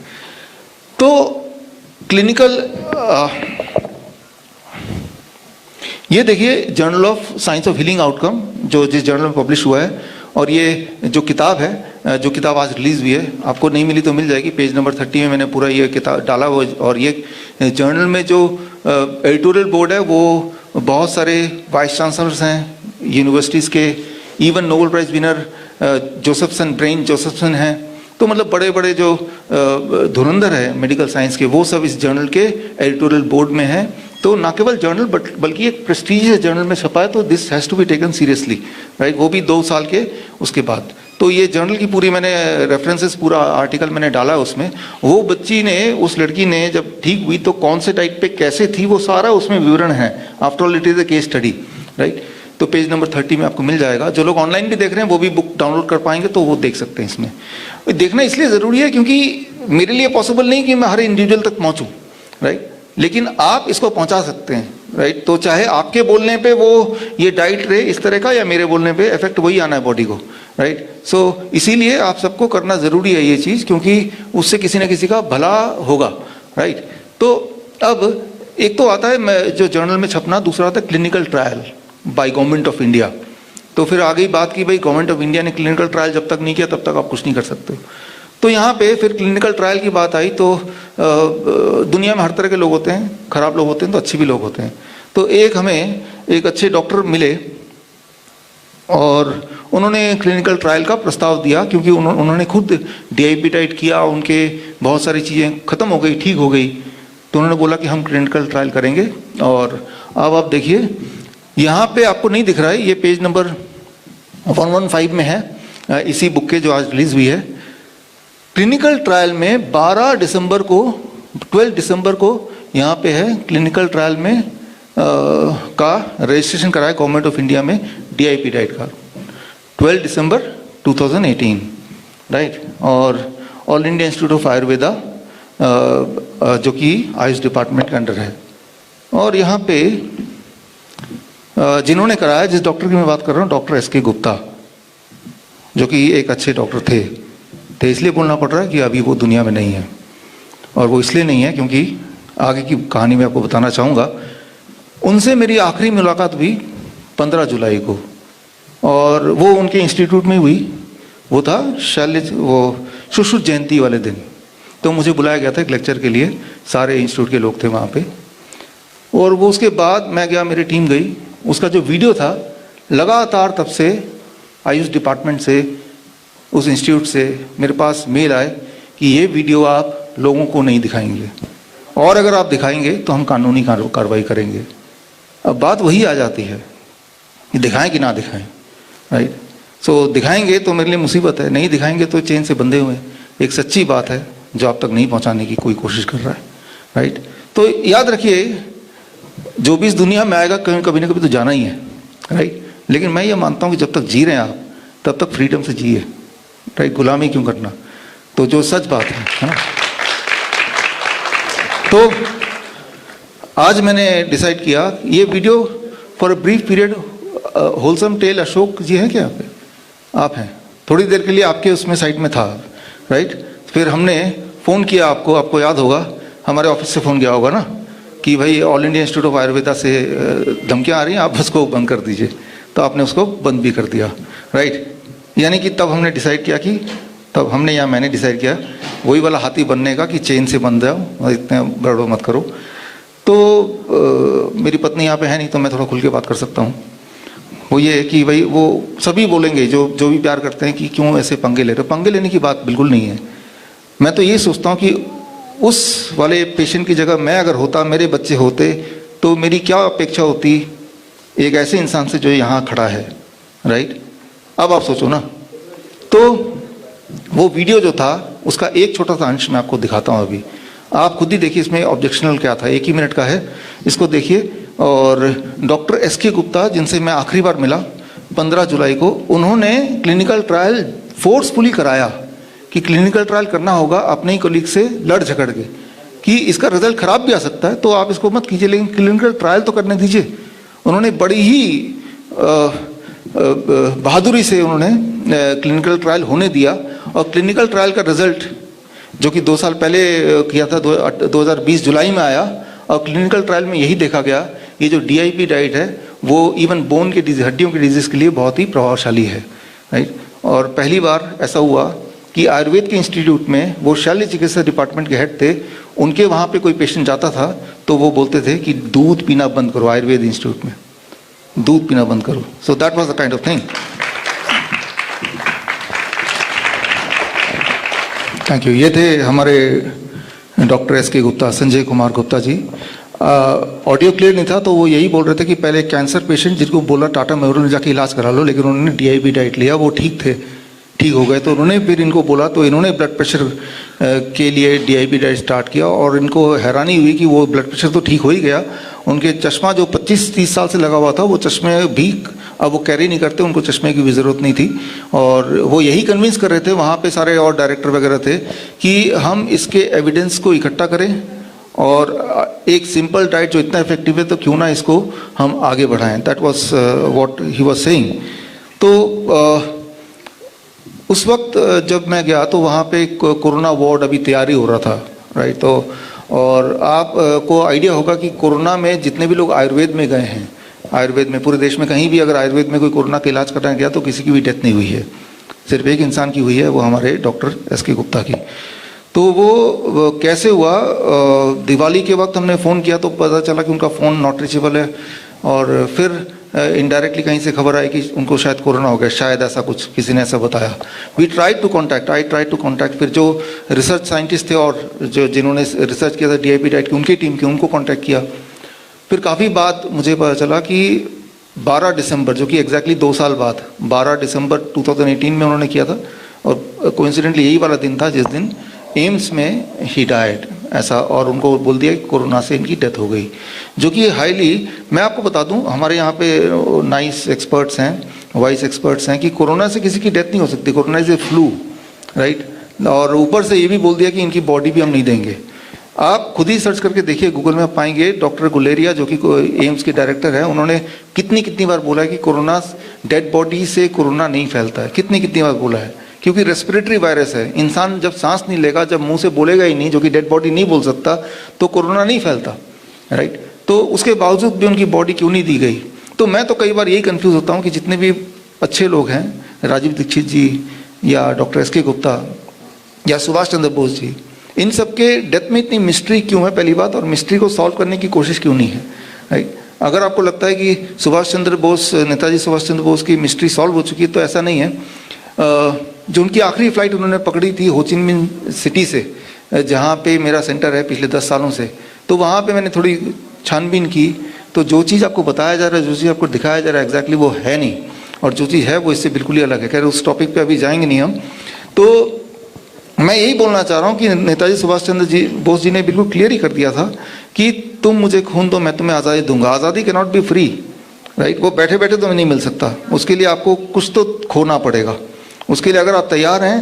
तो क्लिनिकल ये देखिए journal of science of healing outcome, जो जिस जर्नल में पब्लिश हुआ है, और ये जो किताब है, जो किताब आज रिलीज हुई है, आपको नहीं मिली तो मिल जाएगी, पेज नंबर 30 में मैंने पूरा ये किताब डाला हुआ। और ये जर्नल में जो एडिटोरियल बोर्ड है वो बहुत सारे वाइस चांसलर्स हैं यूनिवर्सिटीज़ के, even Nobel prize winner Josephson, Brian Josephson हैं। तो मतलब बड़े बड़े जो धुरंधर है मेडिकल साइंस के, वो सब इस जर्नल के एडिटोरियल बोर्ड में हैं। तो ना केवल जर्नल बल्कि एक प्रेस्टीजियस जर्नल में छपा है, तो this has to be taken seriously, right, वो भी 2 साल के उसके बाद। तो ये जर्नल की पूरी मैंने रेफरेंसेस, पूरा आर्टिकल मैंने डाला है उसमें। वो बच्ची ने, उस लड़की ने जब ठीक हुई तो कौन से टाइप पे कैसे थी, वो सारा उसमें विवरण है। After all it is a case study, right. तो पेज नंबर 30 में आपको मिल जाएगा। जो लोग ऑनलाइन भी देख रहे हैं वो भी बुक डाउनलोड कर पाएंगे, तो वो देख सकते हैं। इसमें देखना इसलिए ज़रूरी है क्योंकि मेरे लिए पॉसिबल नहीं कि मैं हर इंडिविजुअल तक पहुँचूँ, राइट, लेकिन आप इसको पहुंचा सकते हैं, राइट। तो चाहे आपके बोलने पे वो ये डाइट रहे इस तरह का, या मेरे बोलने पे इफेक्ट वही आना है बॉडी को, राइट। सो इसीलिए आप सबको करना ज़रूरी है ये चीज़, क्योंकि उससे किसी न किसी का भला होगा, राइट। तो अब एक तो आता है जो जर्नल में छपना, दूसरा आता है clinical trial by government of India. तो फिर आ गई बात की भाई गवर्नमेंट ऑफ इंडिया ने क्लिनिकल ट्रायल जब तक नहीं किया तब तक आप कुछ नहीं कर सकते। तो यहाँ पे फिर क्लिनिकल ट्रायल की बात आई। तो दुनिया में हर तरह के लोग होते हैं, खराब लोग होते हैं तो अच्छे भी लोग होते हैं। तो हमें एक अच्छे डॉक्टर मिले और उन्होंने क्लिनिकल ट्रायल का प्रस्ताव दिया, क्योंकि उन्होंने खुद DIP डाइट किया, उनके बहुत सारी चीज़ें ख़त्म हो गई, ठीक हो गई। तो उन्होंने बोला कि हम क्लिनिकल ट्रायल करेंगे। और अब आप देखिए यहाँ पे आपको नहीं दिख रहा है, ये पेज नंबर 115 में है इसी बुक के जो आज रिलीज हुई है। क्लिनिकल ट्रायल में 12 दिसंबर को यहाँ पे है क्लिनिकल ट्रायल में का रजिस्ट्रेशन कराया गवर्नमेंट ऑफ इंडिया में DIP डाइट का, 12 दिसंबर 2018, राइट, और all India institute of Ayurveda जो कि आयुष डिपार्टमेंट के अंडर है। और यहाँ पे जिन्होंने कराया, जिस डॉक्टर की मैं बात कर रहा हूँ, डॉक्टर एस.के. गुप्ता, जो कि एक अच्छे डॉक्टर थे इसलिए बोलना पड़ रहा है कि अभी वो दुनिया में नहीं है। और वो इसलिए नहीं है क्योंकि आगे की कहानी मैं आपको बताना चाहूँगा। उनसे मेरी आखिरी मुलाकात हुई 15 जुलाई को, और वो उनके इंस्टीट्यूट में हुई। वो था वो सुश्रुत जयंती वाले दिन। तो मुझे बुलाया गया था एक लेक्चर के लिए, सारे इंस्टीट्यूट के लोग थे वहाँ पे। और वो उसके बाद मैं गया, मेरी टीम गई। उसका जो वीडियो था, लगातार तब से आयुष डिपार्टमेंट से, उस इंस्टीट्यूट से मेरे पास मेल आए कि ये वीडियो आप लोगों को नहीं दिखाएंगे, और अगर आप दिखाएंगे तो हम कानूनी कार्रवाई करेंगे। अब बात वही आ जाती है कि दिखाएं कि ना दिखाएं, राइट। सो दिखाएंगे तो मेरे लिए मुसीबत है, नहीं दिखाएंगे तो चेन से बंधे हुए हैं। एक सच्ची बात है जो आप तक नहीं पहुंचाने की कोई कोशिश कर रहा है, राइट। तो याद रखिए, जो भी इस दुनिया में आएगा कभी ना कभी तो जाना ही है, राइट। लेकिन मैं ये मानता हूँ कि जब तक जी रहे हैं आप, तब तक फ्रीडम से जिए, राइट। गुलामी क्यों करना। तो जो सच बात है ना। तो आज मैंने डिसाइड किया ये video for a brief period, wholesome tale Ashok ji हैं क्या यहाँ पे? आप हैं, थोड़ी देर के लिए आपके उसमें साइड में था, राइट। फिर हमने फ़ोन किया आपको याद होगा, हमारे ऑफिस से फ़ोन किया होगा ना कि भाई all India institute of Ayurveda से धमकियाँ आ रही हैं, आप उसको बंद कर दीजिए। तो आपने उसको बंद भी कर दिया, राइट। यानी कि तब हमने डिसाइड किया कि मैंने डिसाइड किया वही वाला हाथी बनने का कि चेन से बंध जाओ, इतने गड़बड़ मत करो। तो मेरी पत्नी यहाँ पे है नहीं, तो मैं थोड़ा खुल के बात कर सकता हूँ। वो ये है कि भाई वो सभी बोलेंगे जो भी प्यार करते हैं कि क्यों ऐसे पंगे ले रहे हो। पंगे लेने की बात बिल्कुल नहीं है। मैं तो ये सोचता हूँ कि उस वाले पेशेंट की जगह मैं अगर होता, मेरे बच्चे होते, तो मेरी क्या अपेक्षा होती एक ऐसे इंसान से जो यहाँ खड़ा है, राइट। अब आप सोचो ना। तो वो वीडियो जो था उसका एक छोटा सा अंश मैं आपको दिखाता हूँ अभी, आप खुद ही देखिए इसमें ऑब्जेक्शनल क्या था। 1 ही मिनट का है, इसको देखिए। और डॉक्टर एस.के. गुप्ता, जिनसे मैं आखिरी बार मिला 15 जुलाई को, उन्होंने क्लिनिकल ट्रायल फोर्सफुली कराया कि क्लिनिकल ट्रायल करना होगा अपने ही कलीग से लड़ झगड़ के, कि इसका रिजल्ट खराब भी आ सकता है, तो आप इसको मत कीजिए, लेकिन क्लिनिकल ट्रायल तो करने दीजिए। उन्होंने बड़ी ही बहादुरी से उन्होंने क्लिनिकल ट्रायल होने दिया। और क्लिनिकल ट्रायल का रिजल्ट जो कि 2 साल पहले किया था, 2020 जुलाई में आया, और क्लिनिकल ट्रायल में यही देखा गया, ये जो DIP डाइट है वो इवन बोन के डिजीज, हड्डियों के डिजीज़ के लिए बहुत ही प्रभावशाली है, राइट। और पहली बार ऐसा हुआ कि आयुर्वेद के इंस्टीट्यूट में, वो शल्य चिकित्सा डिपार्टमेंट के हेड थे, उनके वहाँ पे कोई पेशेंट जाता था तो वो बोलते थे कि दूध पीना बंद करो, आयुर्वेद इंस्टीट्यूट में दूध पीना बंद करो। So that was the kind of thing. Thank you. ये थे हमारे doctor S K. Gupta, Sanjay Kumar Gupta ji. Audio clear नहीं था, तो वो यही बोल रहे थे कि पहले कैंसर पेशेंट जिनको बोला टाटा मेमोरियल में जाके इलाज करा लो, लेकिन उन्होंने DIP डाइट लिया, वो ठीक हो गए। तो उन्होंने फिर इनको बोला, तो इन्होंने ब्लड प्रेशर के लिए DIP डाइट स्टार्ट किया, और इनको हैरानी हुई कि वो ब्लड प्रेशर तो ठीक हो ही गया, उनके चश्मा जो 25-30 साल से लगा हुआ था, वो चश्मे भी अब वो कैरी नहीं करते, उनको चश्मे की भी ज़रूरत नहीं थी। और वो यही कन्विंस कर रहे थे, वहाँ पे सारे और डायरेक्टर वगैरह थे, कि हम इसके एविडेंस को इकट्ठा करें, और एक सिंपल डाइट जो इतना इफेक्टिव है, तो क्यों ना इसको हम आगे बढ़ाएं। That was what he was saying. तो उस वक्त जब मैं गया तो वहाँ पे कोरोना वार्ड अभी तैयारी हो रहा था, राइट। तो और आप को आइडिया होगा कि कोरोना में जितने भी लोग आयुर्वेद में गए हैं, आयुर्वेद में पूरे देश में कहीं भी अगर आयुर्वेद में कोई कोरोना का इलाज करने गया तो किसी की भी डेथ नहीं हुई है, सिर्फ एक इंसान की हुई है, वो हमारे डॉक्टर एस.के. गुप्ता की। तो वो कैसे हुआ, दिवाली के वक्त हमने फ़ोन किया तो पता चला कि उनका फ़ोन नॉट रीचेबल है, और फिर इनडायरेक्टली कहीं से खबर आई कि उनको शायद कोरोना हो गया, शायद ऐसा कुछ किसी ने ऐसा बताया। आई ट्राई टू कॉन्टैक्ट, फिर जो रिसर्च साइंटिस्ट थे और जो जिन्होंने रिसर्च किया था DIP डाइट की, उनकी टीम की, उनको कॉन्टैक्ट किया। फिर काफ़ी बाद मुझे पता चला कि 12 दिसंबर, जो कि एग्जैक्टली 2 साल बाद, 12 दिसंबर 2018 में उन्होंने किया था, और कोइंसिडेंटली यही वाला दिन था जिस दिन एम्स में ही डाइड ऐसा, और उनको बोल दिया कि कोरोना से इनकी डेथ हो गई, जो कि हाईली, मैं आपको बता दूं, हमारे यहाँ पे नाइस एक्सपर्ट्स हैं, वाइस एक्सपर्ट्स हैं, कि कोरोना से किसी की डेथ नहीं हो सकती। Corona is a flu, right, और ऊपर से ये भी बोल दिया कि इनकी बॉडी भी हम नहीं देंगे। आप खुद ही सर्च करके देखिए, गूगल में आप पाएंगे डॉक्टर गुलेरिया जो कि एम्स के डायरेक्टर हैं, उन्होंने कितनी बार बोला है कि कोरोना डेड बॉडी से कोरोना नहीं फैलता है, कितनी बार बोला है, क्योंकि रेस्पिरेटरी वायरस है। इंसान जब सांस नहीं लेगा, जब मुंह से बोलेगा ही नहीं, जो कि डेड बॉडी नहीं बोल सकता, तो कोरोना नहीं फैलता, राइट। तो उसके बावजूद भी उनकी बॉडी क्यों नहीं दी गई? तो मैं तो कई बार यही कंफ्यूज होता हूँ कि जितने भी अच्छे लोग हैं, राजीव दीक्षित जी या डॉक्टर एस के गुप्ता या सुभाष चंद्र बोस जी, इन सब के डेथ में इतनी मिस्ट्री क्यों है, पहली बात, और मिस्ट्री को सॉल्व करने की कोशिश क्यों नहीं है, राइट। अगर आपको लगता है कि सुभाष चंद्र बोस, नेताजी सुभाष चंद्र बोस की मिस्ट्री सॉल्व हो चुकी है, तो ऐसा नहीं है। जो उनकी आखिरी फ्लाइट उन्होंने पकड़ी थी हो ची मिन्ह सिटी से, जहाँ पे मेरा सेंटर है पिछले 10 सालों से, तो वहाँ पे मैंने थोड़ी छानबीन की, तो जो चीज़ आपको बताया जा रहा है, जो चीज़ आपको दिखाया जा रहा है, एग्जैक्टली वो है नहीं, और जो चीज़ है वो इससे बिल्कुल ही अलग है। खैर उस टॉपिक पे अभी जाएंगे नहीं हम। तो मैं यही बोलना चाह रहा हूँ कि नेताजी सुभाष चंद्र बोस जी ने बिल्कुल क्लियर ही कर दिया था कि तुम मुझे खून दो, मैं तुम्हें आज़ादी दूंगा। आज़ादी can not be free, right. वो बैठे बैठे तुम्हें नहीं मिल सकता, उसके लिए आपको कुछ तो खोना पड़ेगा। उसके लिए अगर आप तैयार हैं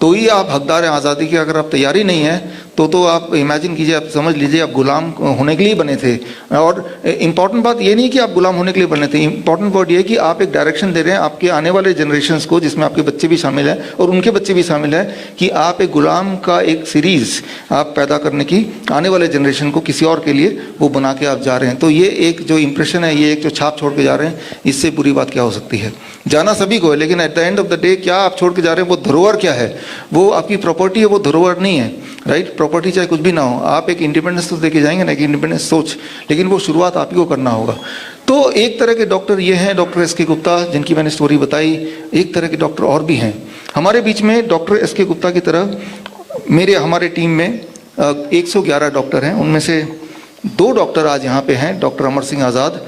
तो ही आप हकदार हैं आज़ादी के। अगर आप तैयारी नहीं है तो आप इमेजिन कीजिए, आप समझ लीजिए आप गुलाम होने के लिए बने थे। और इम्पॉर्टेंट बात ये नहीं कि आप गुलाम होने के लिए बने थे, इम्पॉर्टेंट वर्ड ये है कि आप एक डायरेक्शन दे रहे हैं आपके आने वाले जनरेशन्स को, जिसमें आपके बच्चे भी शामिल हैं और उनके बच्चे भी शामिल हैं, कि आप एक गुलाम का एक सीरीज़ आप पैदा करने की आने वाले जनरेशन को किसी और के लिए वो बना के आप जा रहे हैं। तो ये एक जो इम्प्रेशन है, ये एक जो छाप छोड़ के जा रहे हैं, इससे बुरी बात क्या हो सकती है? जाना सभी को है, लेकिन at the end of the day क्या आप छोड़ के जा रहे हैं, वो धरोहर क्या है? वो आपकी प्रॉपर्टी है, वो धरोहर नहीं है, राइट। प्रॉपर्टी चाहे कुछ भी ना हो, आप एक इंडिपेंडेंस तो देके जाएंगे ना, एक इंडिपेंडेंस सोच, लेकिन वो शुरुआत आप ही को करना होगा। तो एक तरह के डॉक्टर ये हैं, डॉक्टर एस के गुप्ता, जिनकी मैंने स्टोरी बताई। एक तरह के डॉक्टर और भी हैं हमारे बीच में। डॉक्टर एस के गुप्ता की तरह हमारे टीम में 111 डॉक्टर हैं, उनमें से 2 डॉक्टर आज यहाँ पे हैं। Doctor Amar Singh Azad,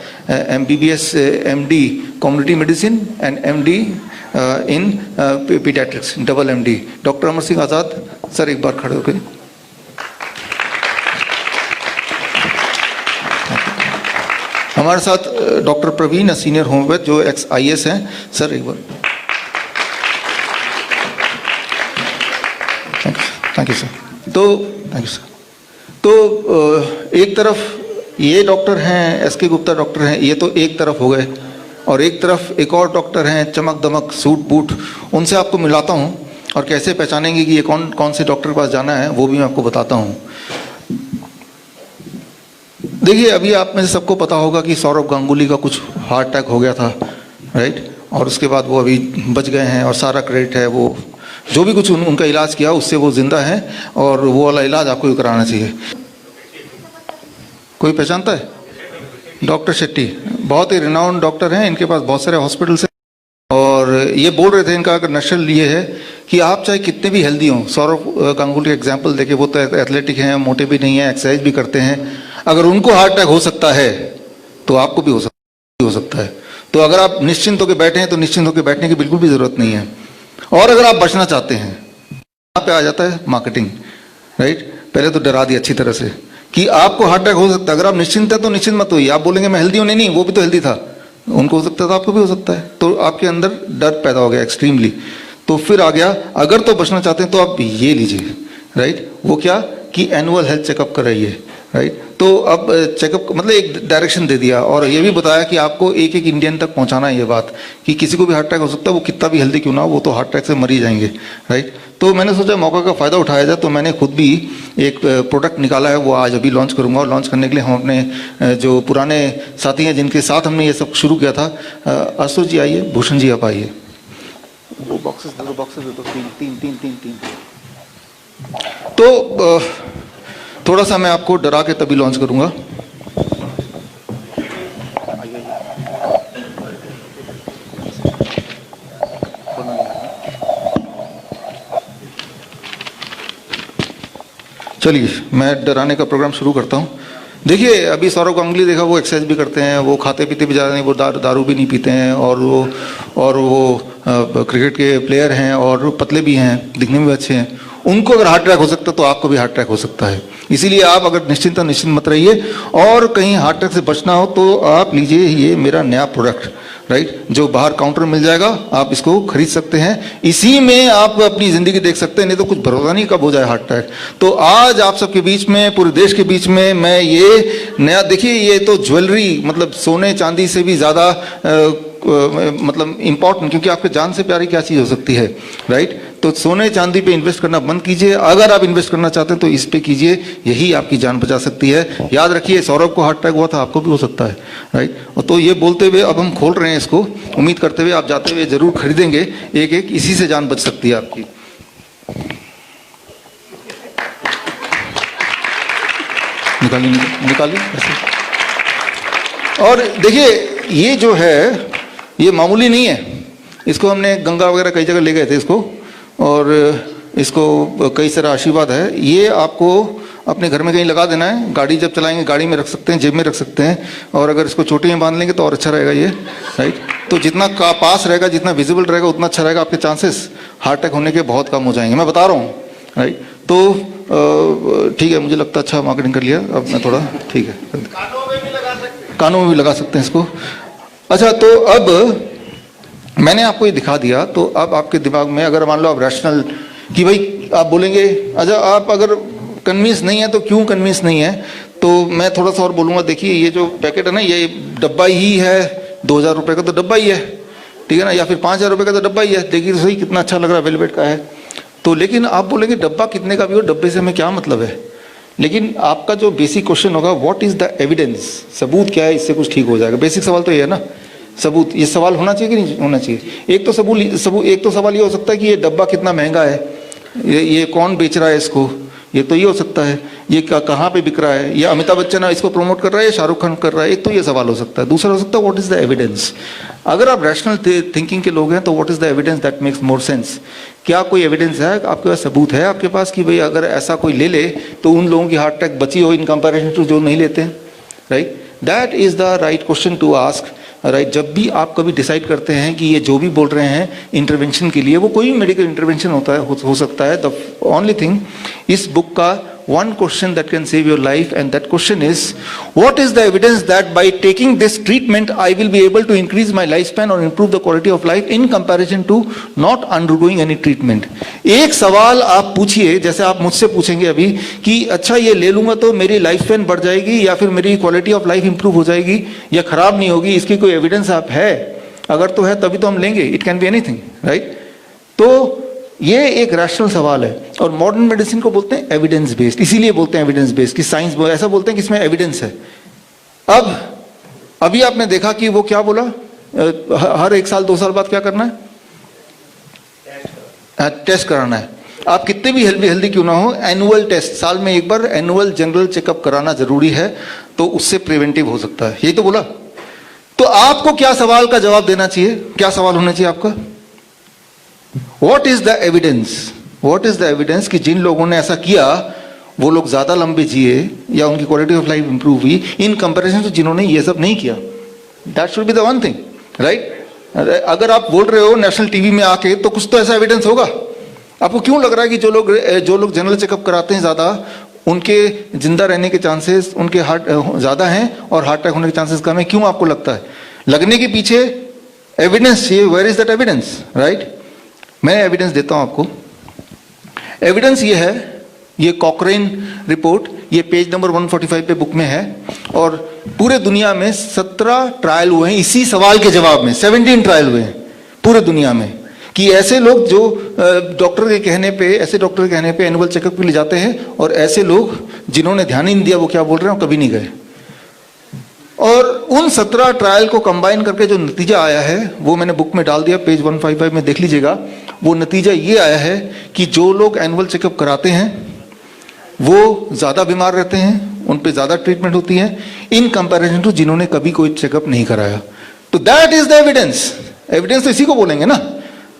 MBBS MD community medicine and MD in paediatrics, double MD। Doctor Amar Singh Azad sir एक बार खड़े होकर। हमारे साथ डॉक्टर प्रवीण, सीनियर होम्योपैथ जो ex-IAS हैं, सर एक बार। Thank you sir. तो थैंक यू सर। तो एक तरफ ये डॉक्टर हैं, एस के गुप्ता डॉक्टर हैं, ये तो एक तरफ हो गए, और एक तरफ एक और डॉक्टर हैं, चमक दमक सूट बूट। उनसे आपको मिलाता हूँ, और कैसे पहचानेंगे कि ये कौन से डॉक्टर के पास जाना है वो भी मैं आपको बताता हूँ। देखिए, अभी आप में से सबको पता होगा कि सौरव गांगुली का कुछ हार्ट अटैक हो गया था, राइट। और उसके बाद वो अभी बच गए हैं, और सारा क्रेडिट है, वो जो भी कुछ उनका इलाज किया उससे वो जिंदा है, और वो वाला इलाज आपको भी कराना चाहिए। कोई पहचानता है? डॉक्टर शेट्टी बहुत ही रिनाउंड डॉक्टर हैं, इनके पास बहुत सारे हॉस्पिटल्स हैं, और ये बोल रहे थे, इनका अगर नशल ये है कि आप चाहे कितने भी हेल्दी हों, सौरव गांगुली का एग्जाम्पल देखिए, वो तो एथलेटिक हैं, मोटे भी नहीं है, एक्सरसाइज भी करते हैं। अगर उनको हार्ट अटैक हो सकता है तो आपको भी हो सकता है। तो अगर आप निश्चिंत होकर बैठे हैं तो निश्चिंत होकर बैठने की बिल्कुल भी जरूरत नहीं है। और अगर आप बचना चाहते हैं, यहाँ पे आ जाता है मार्केटिंग, राइट। पहले तो डरा दिया अच्छी तरह से कि आपको हार्ट अटैक हो सकता है। अगर आप निश्चिंत है तो निश्चिंत मत होइए। आप बोलेंगे मैं हेल्दी हूँ, नहीं, वो भी तो हेल्दी था, उनको हो सकता है तो आपको भी हो सकता है। तो आपके अंदर डर पैदा हो गया एक्सट्रीमली। तो फिर आ गया, अगर तो बचना चाहते हैं तो आप ये लीजिए, राइट। वो क्या कि एनुअल हेल्थ चेकअप कराइए, राइट। तो अब चेकअप मतलब एक डायरेक्शन दे दिया, और ये भी बताया कि आपको एक इंडियन तक पहुंचाना है ये बात कि किसी को भी हार्ट अटैक हो सकता है, वो कितना भी हेल्दी क्यों ना हो, वो तो हार्ट अटैक से मर ही जाएंगे, राइट। तो मैंने सोचा मौका का फ़ायदा उठाया जाए, तो मैंने खुद भी एक प्रोडक्ट निकाला है, वो आज अभी लॉन्च करूँगा। और लॉन्च करने के लिए हम अपने जो पुराने साथी हैं जिनके साथ हमने ये सब शुरू किया था, आशुतोष जी आइए, भूषण जी आप आइए। वो बॉक्सेस दे दो, तीन। तो थोड़ा सा मैं आपको डरा के तभी लॉन्च करूंगा। चलिए मैं डराने का प्रोग्राम शुरू करता हूं। देखिए, अभी सौरव गांगुली देखा, वो एक्सरसाइज भी करते हैं, वो खाते पीते भी ज़्यादा नहीं, वो दारू भी नहीं पीते हैं, और वो क्रिकेट के प्लेयर हैं, और पतले भी हैं, दिखने में भी अच्छे हैं। उनको अगर हार्ट अटैक हो सकता है तो आपको भी हार्ट अटैक हो सकता है। इसीलिए आप अगर निश्चिंत मत रहिए, और कहीं हार्ट अटैक से बचना हो तो आप लीजिए ये मेरा नया प्रोडक्ट, राइट, जो बाहर काउंटर मिल जाएगा आप इसको खरीद सकते हैं, इसी में आप अपनी ज़िंदगी देख सकते हैं, नहीं तो कुछ भरोसा नहीं कब हो जाए हार्ट अटैक। तो आज आप सबके बीच में, पूरे देश के बीच में मैं ये नया, देखिए ये तो ज्वेलरी, मतलब सोने चांदी से भी ज़्यादा मतलब इम्पॉर्टेंट, क्योंकि आपके जान से प्यारी क्या चीज़ हो सकती है, राइट। तो सोने चांदी पे इन्वेस्ट करना बंद कीजिए, अगर आप इन्वेस्ट करना चाहते हैं तो इस पे कीजिए, यही आपकी जान बचा सकती है। याद रखिए, सौरभ को हार्ट अटैक हुआ था, आपको भी हो सकता है, राइट। और तो ये बोलते हुए अब हम खोल रहे हैं इसको, उम्मीद करते हुए आप जाते हुए जरूर खरीदेंगे एक एक, इसी से जान बच सकती है आपकी। निकालिए ऐसे। और देखिए ये जो है ये मामूली नहीं है, इसको हमने गंगा वगैरह कई जगह ले गए थे इसको, और इसको कई सारा आशीर्वाद है। ये आपको अपने घर में कहीं लगा देना है, गाड़ी जब चलाएंगे गाड़ी में रख सकते हैं, जेब में रख सकते हैं, और अगर इसको चोटी में बांध लेंगे तो और अच्छा रहेगा ये, राइट। तो जितना पास रहेगा, जितना विजिबल रहेगा, उतना अच्छा रहेगा, आपके चांसेस हार्ट अटैक होने के बहुत कम हो जाएंगे, मैं बता रहा हूँ, राइट। तो ठीक है, मुझे लगता है अच्छा मार्केटिंग कर लिया, अब मैं थोड़ा ठीक है, कानों में भी लगा सकते हैं इसको। अच्छा, तो अब मैंने आपको ये दिखा दिया, तो अब आपके दिमाग में अगर मान लो आप रैशनल कि भाई आप बोलेंगे, अच्छा आप अगर कन्विंस नहीं है तो क्यों कन्विंस नहीं है, तो मैं थोड़ा सा और बोलूँगा। देखिए ये जो पैकेट है ना, ये डब्बा ही है, 2000 रुपये का तो डब्बा ही है, ठीक है ना, या फिर 5000 रुपये का तो डब्बा ही है। देखिए तो सही कितना अच्छा लग रहा है, वेलवेट का है। तो लेकिन आप बोलेंगे डब्बा कितने का भी हो, डब्बे से हमें क्या मतलब है। लेकिन आपका जो बेसिक क्वेश्चन होगा, व्हाट इज द एविडेंस, सबूत क्या है, इससे कुछ ठीक हो जाएगा। बेसिक सवाल तो ये है ना, सबूत, ये सवाल होना चाहिए कि नहीं होना चाहिए। एक तो एक तो सवाल ये हो सकता है कि ये डब्बा कितना महंगा है, ये कौन बेच रहा है इसको, ये तो ये हो सकता है, ये कहाँ पे बिक रहा है, ये अमिताभ बच्चन इसको प्रमोट कर रहा है या शाहरुख खान कर रहा है, एक तो ये सवाल हो सकता है। दूसरा हो सकता है व्हाट इज द एविडेंस। अगर आप रैशनल थिंकिंग के लोग हैं तो what is the evidence that makes more sense. क्या कोई एविडेंस है आपके पास, सबूत है आपके पास कि भाई अगर ऐसा कोई ले ले तो उन लोगों की हार्ट अटैक बची हो इन कंपैरिजन टू जो नहीं लेते हैं, right. That is the right question to ask, right. जब भी आप कभी डिसाइड करते हैं कि ये जो भी बोल रहे हैं इंटरवेंशन के लिए, वो कोई भी मेडिकल इंटरवेंशन होता है, हो सकता है। द ओनली थिंग, इस बुक का one question that can save your life, and that question is, what is the evidence that by taking this treatment I will be able to increase my lifespan or improve the quality of life in comparison to not undergoing any treatment। एक सवाल आप पूछिए, जैसे आप मुझसे पूछेंगे अभी कि अच्छा ये ले लूंगा तो मेरी लाइफ स्पैन बढ़ जाएगी या फिर मेरी क्वालिटी ऑफ लाइफ इंप्रूव हो जाएगी या खराब नहीं होगी, इसकी कोई एविडेंस आप है? अगर तो है तभी तो हम लेंगे, it can be anything, right. तो ये एक रैशनल सवाल है, और मॉडर्न मेडिसिन को बोलते हैं एविडेंस बेस्ड, इसीलिए बोलते हैं एविडेंस बेस्ड कि साइंस ऐसा बोलते हैं कि इसमें एविडेंस है। अब अभी आपने देखा कि वो क्या बोला, हर 1 साल 2 साल बाद क्या करना है, टेस्ट कराना है। आप कितने भी हेल्दी क्यों ना हो, एनुअल टेस्ट, साल में एक बार एनुअल जनरल चेकअप कराना जरूरी है, तो उससे प्रिवेंटिव हो सकता है, यही तो बोला। तो आपको क्या सवाल का जवाब देना चाहिए, क्या सवाल होना चाहिए आपका, What is the evidence? What is the evidence कि जिन लोगों ने ऐसा किया वो लोग ज्यादा लंबे जिए या उनकी क्वालिटी ऑफ लाइफ इंप्रूव हुई इन कंपैरिजन टू जिन्होंने ये सब नहीं किया। That should be the one thing, right? अगर आप बोल रहे हो नेशनल टीवी में आके तो कुछ तो ऐसा एविडेंस होगा। आपको क्यों लग रहा है कि जो लोग जनरल चेकअप कराते हैं ज्यादा, उनके जिंदा रहने के चांसेस उनके हार्ट ज्यादा हैं और हार्ट अटैक होने के चांसेस कम है? क्यों आपको लगता है? लगने के पीछे एविडेंस चाहिए। Where is that evidence, right? मैं एविडेंस देता हूं आपको। एविडेंस ये है, ये कॉकरेन रिपोर्ट, ये पेज नंबर 145 पे बुक में है, और पूरे दुनिया में 17 ट्रायल हुए हैं इसी सवाल के जवाब में। 17 ट्रायल हुए हैं पूरे दुनिया में कि ऐसे लोग जो डॉक्टर के कहने पे एनुअल चेकअप के लिए जाते हैं, और ऐसे लोग जिन्होंने ध्यान ही नहीं दिया वो क्या बोल रहे हैं, कभी नहीं गए। और उन 17 ट्रायल को कंबाइन करके जो नतीजा आया है वो मैंने बुक में डाल दिया, पेज 155 में देख लीजिएगा। वो नतीजा ये आया है कि जो लोग एनुअल चेकअप कराते हैं वो ज़्यादा बीमार रहते हैं, उन पे ज़्यादा ट्रीटमेंट होती है इन कंपैरिजन टू जिन्होंने कभी कोई चेकअप नहीं कराया। तो that is the evidence. Evidence तो इसी को बोलेंगे ना,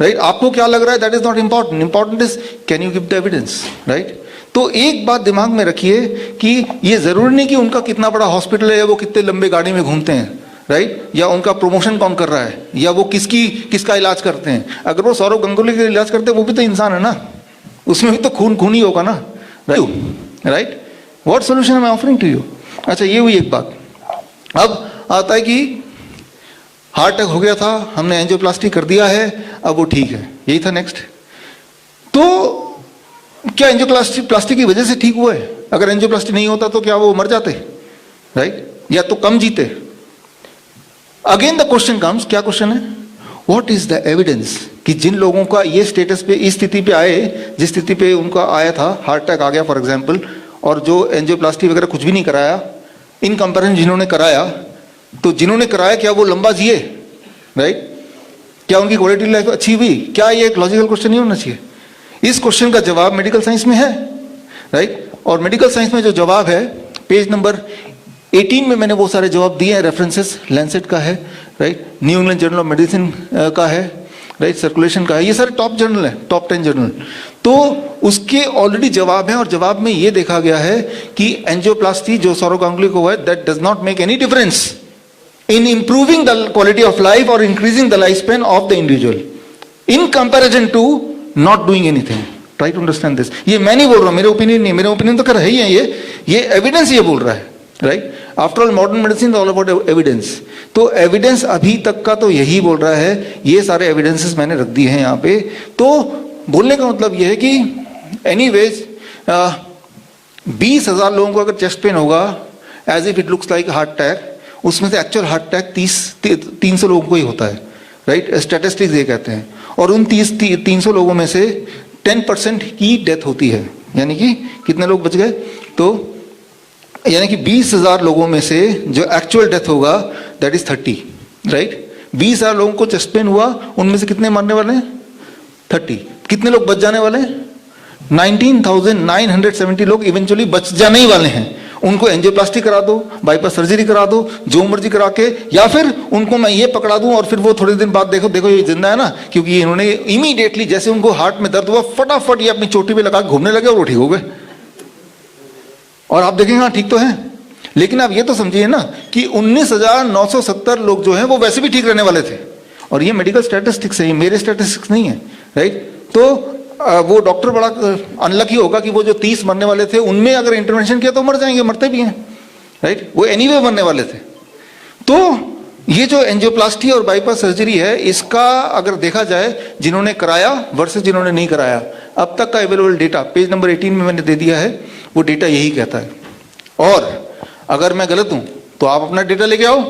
राइट? आपको क्या लग रहा है that is not important, important is can you give the evidence, right? तो एक बात दिमाग में रखिए कि ये जरूरी नहीं कि उनका कितना बड़ा हॉस्पिटल है या वो कितने लंबे गाड़ी में घूमते हैं, राइट? या उनका प्रमोशन कौन कर रहा है, या वो किसका इलाज करते हैं। अगर वो सौरव गांगुली का इलाज करते हैं वो भी तो इंसान है ना, उसमें भी तो खून ही होगा ना, right? What solution am I offering to you? अच्छा, ये हुई एक बात। अब आता है कि हार्ट अटैक हो गया था, हमने एंजियोप्लास्टी कर दिया है, अब वो ठीक है, यही था नेक्स्ट। तो क्या एंजियोप्लास्टी की वजह से ठीक हुआ है? अगर एंजियोप्लास्टी नहीं होता तो क्या वो मर जाते, राइट, या तो कम जीते? अगेन द क्वेश्चन कम्स, क्या क्वेश्चन है? व्हाट इज द एविडेंस कि जिन लोगों का ये स्टेटस पे, इस स्थिति पे आए, जिस स्थिति पे उनका आया था, हार्ट अटैक आ गया फॉर एग्जांपल, और जो एंजियोप्लास्टी वगैरह कुछ भी नहीं कराया, इन कंपैरिजन जिन्होंने कराया, तो जिन्होंने कराया क्या वो लंबा जिए, राइट? क्या उनकी क्वालिटी लाइफ अच्छी हुई? क्या ये एक लॉजिकल क्वेश्चन नहीं होना चाहिए? इस क्वेश्चन का जवाब मेडिकल साइंस में है, राइट? और मेडिकल साइंस में जो जवाब है, पेज नंबर 18 में मैंने वो सारे जवाब दिए हैं, रेफरेंसेस लैंसेट का है, right, new England journal of medicine का है, राइट, सर्कुलेशन का है, ये सारे टॉप जर्नल है, टॉप 10 जर्नल। तो उसके ऑलरेडी जवाब है, और जवाब में ये देखा गया है कि एंजियोप्लास्टी जो सौरव गांगुली को हुआ है, that does not make any difference in improving the quality of life और increasing the life span of the individual in comparison to not doing anything. Try to understand this. ये मैं नहीं बोल रहा हूं, मेरे ओपिनियन नहीं, मेरे ओपिनियन तो कर है ही है, ये एविडेंस ये बोल रहा है, right? After all modern medicine all about evidence. तो एविडेंस अभी तक का तो यही बोल रहा है, ये सारे एविडेंसेस मैंने रख दिए हैं यहाँ पे। तो बोलने का मतलब ये है कि एनीवेज 20,000 लोगों को अगर चेस्ट पेन होगा as if it looks like heart attack, उसमें से एक्चुअल हार्ट अटैक 300 लोगों को ही होता है, राइट? स्टैटिस्टिक्स ये कहते हैं। और उन 300 लोगों में से 10% की डेथ होती है, यानी कि कितने लोग बच गए? तो यानी कि 20,000 लोगों में से जो एक्चुअल डेथ होगा दैट इज 30, राइट? 20,000 लोगों को चेस्ट पेन हुआ, उनमें से कितने मरने वाले हैं? 30। कितने लोग बच जाने वाले हैं? 19,970 लोग इवेंचुअली बच जाने ही वाले हैं। उनको एंजियोप्लास्टी करा दो, बाईपास सर्जरी करा दो, जो मर्जी करा के, या फिर उनको मैं ये पकड़ा दूं और फिर वो थोड़े दिन बाद देखो ये जिंदा है ना, क्योंकि इन्होंने इमीडिएटली जैसे उनको हार्ट में दर्द हुआ, फटाफट ये अपनी चोटी पे लगा घूमने लगे और वो ठीक हो गए। और आप देखेंगे हाँ ठीक तो है, लेकिन आप ये तो समझिए ना कि 19,970 लोग जो हैं वो वैसे भी ठीक रहने वाले थे। और ये मेडिकल स्टैटिस्टिक्स है, ये मेरे स्टैटिस्टिक्स नहीं है, राइट? तो वो डॉक्टर बड़ा अनलकी होगा कि वो जो 30 मरने वाले थे उनमें अगर इंटरवेंशन किया तो मर जाएंगे, मरते भी हैं, राइट? वो एनीवे मरने वाले थे। तो ये जो एंजियोप्लास्टी और बाईपास सर्जरी है, इसका अगर देखा जाए जिन्होंने कराया वर्सेस जिन्होंने नहीं कराया, अब तक का अवेलेबल डेटा पेज नंबर 18 में मैंने दे दिया है, वो डेटा यही कहता है। और अगर मैं गलत हूं तो आप अपना डेटा लेके आओ,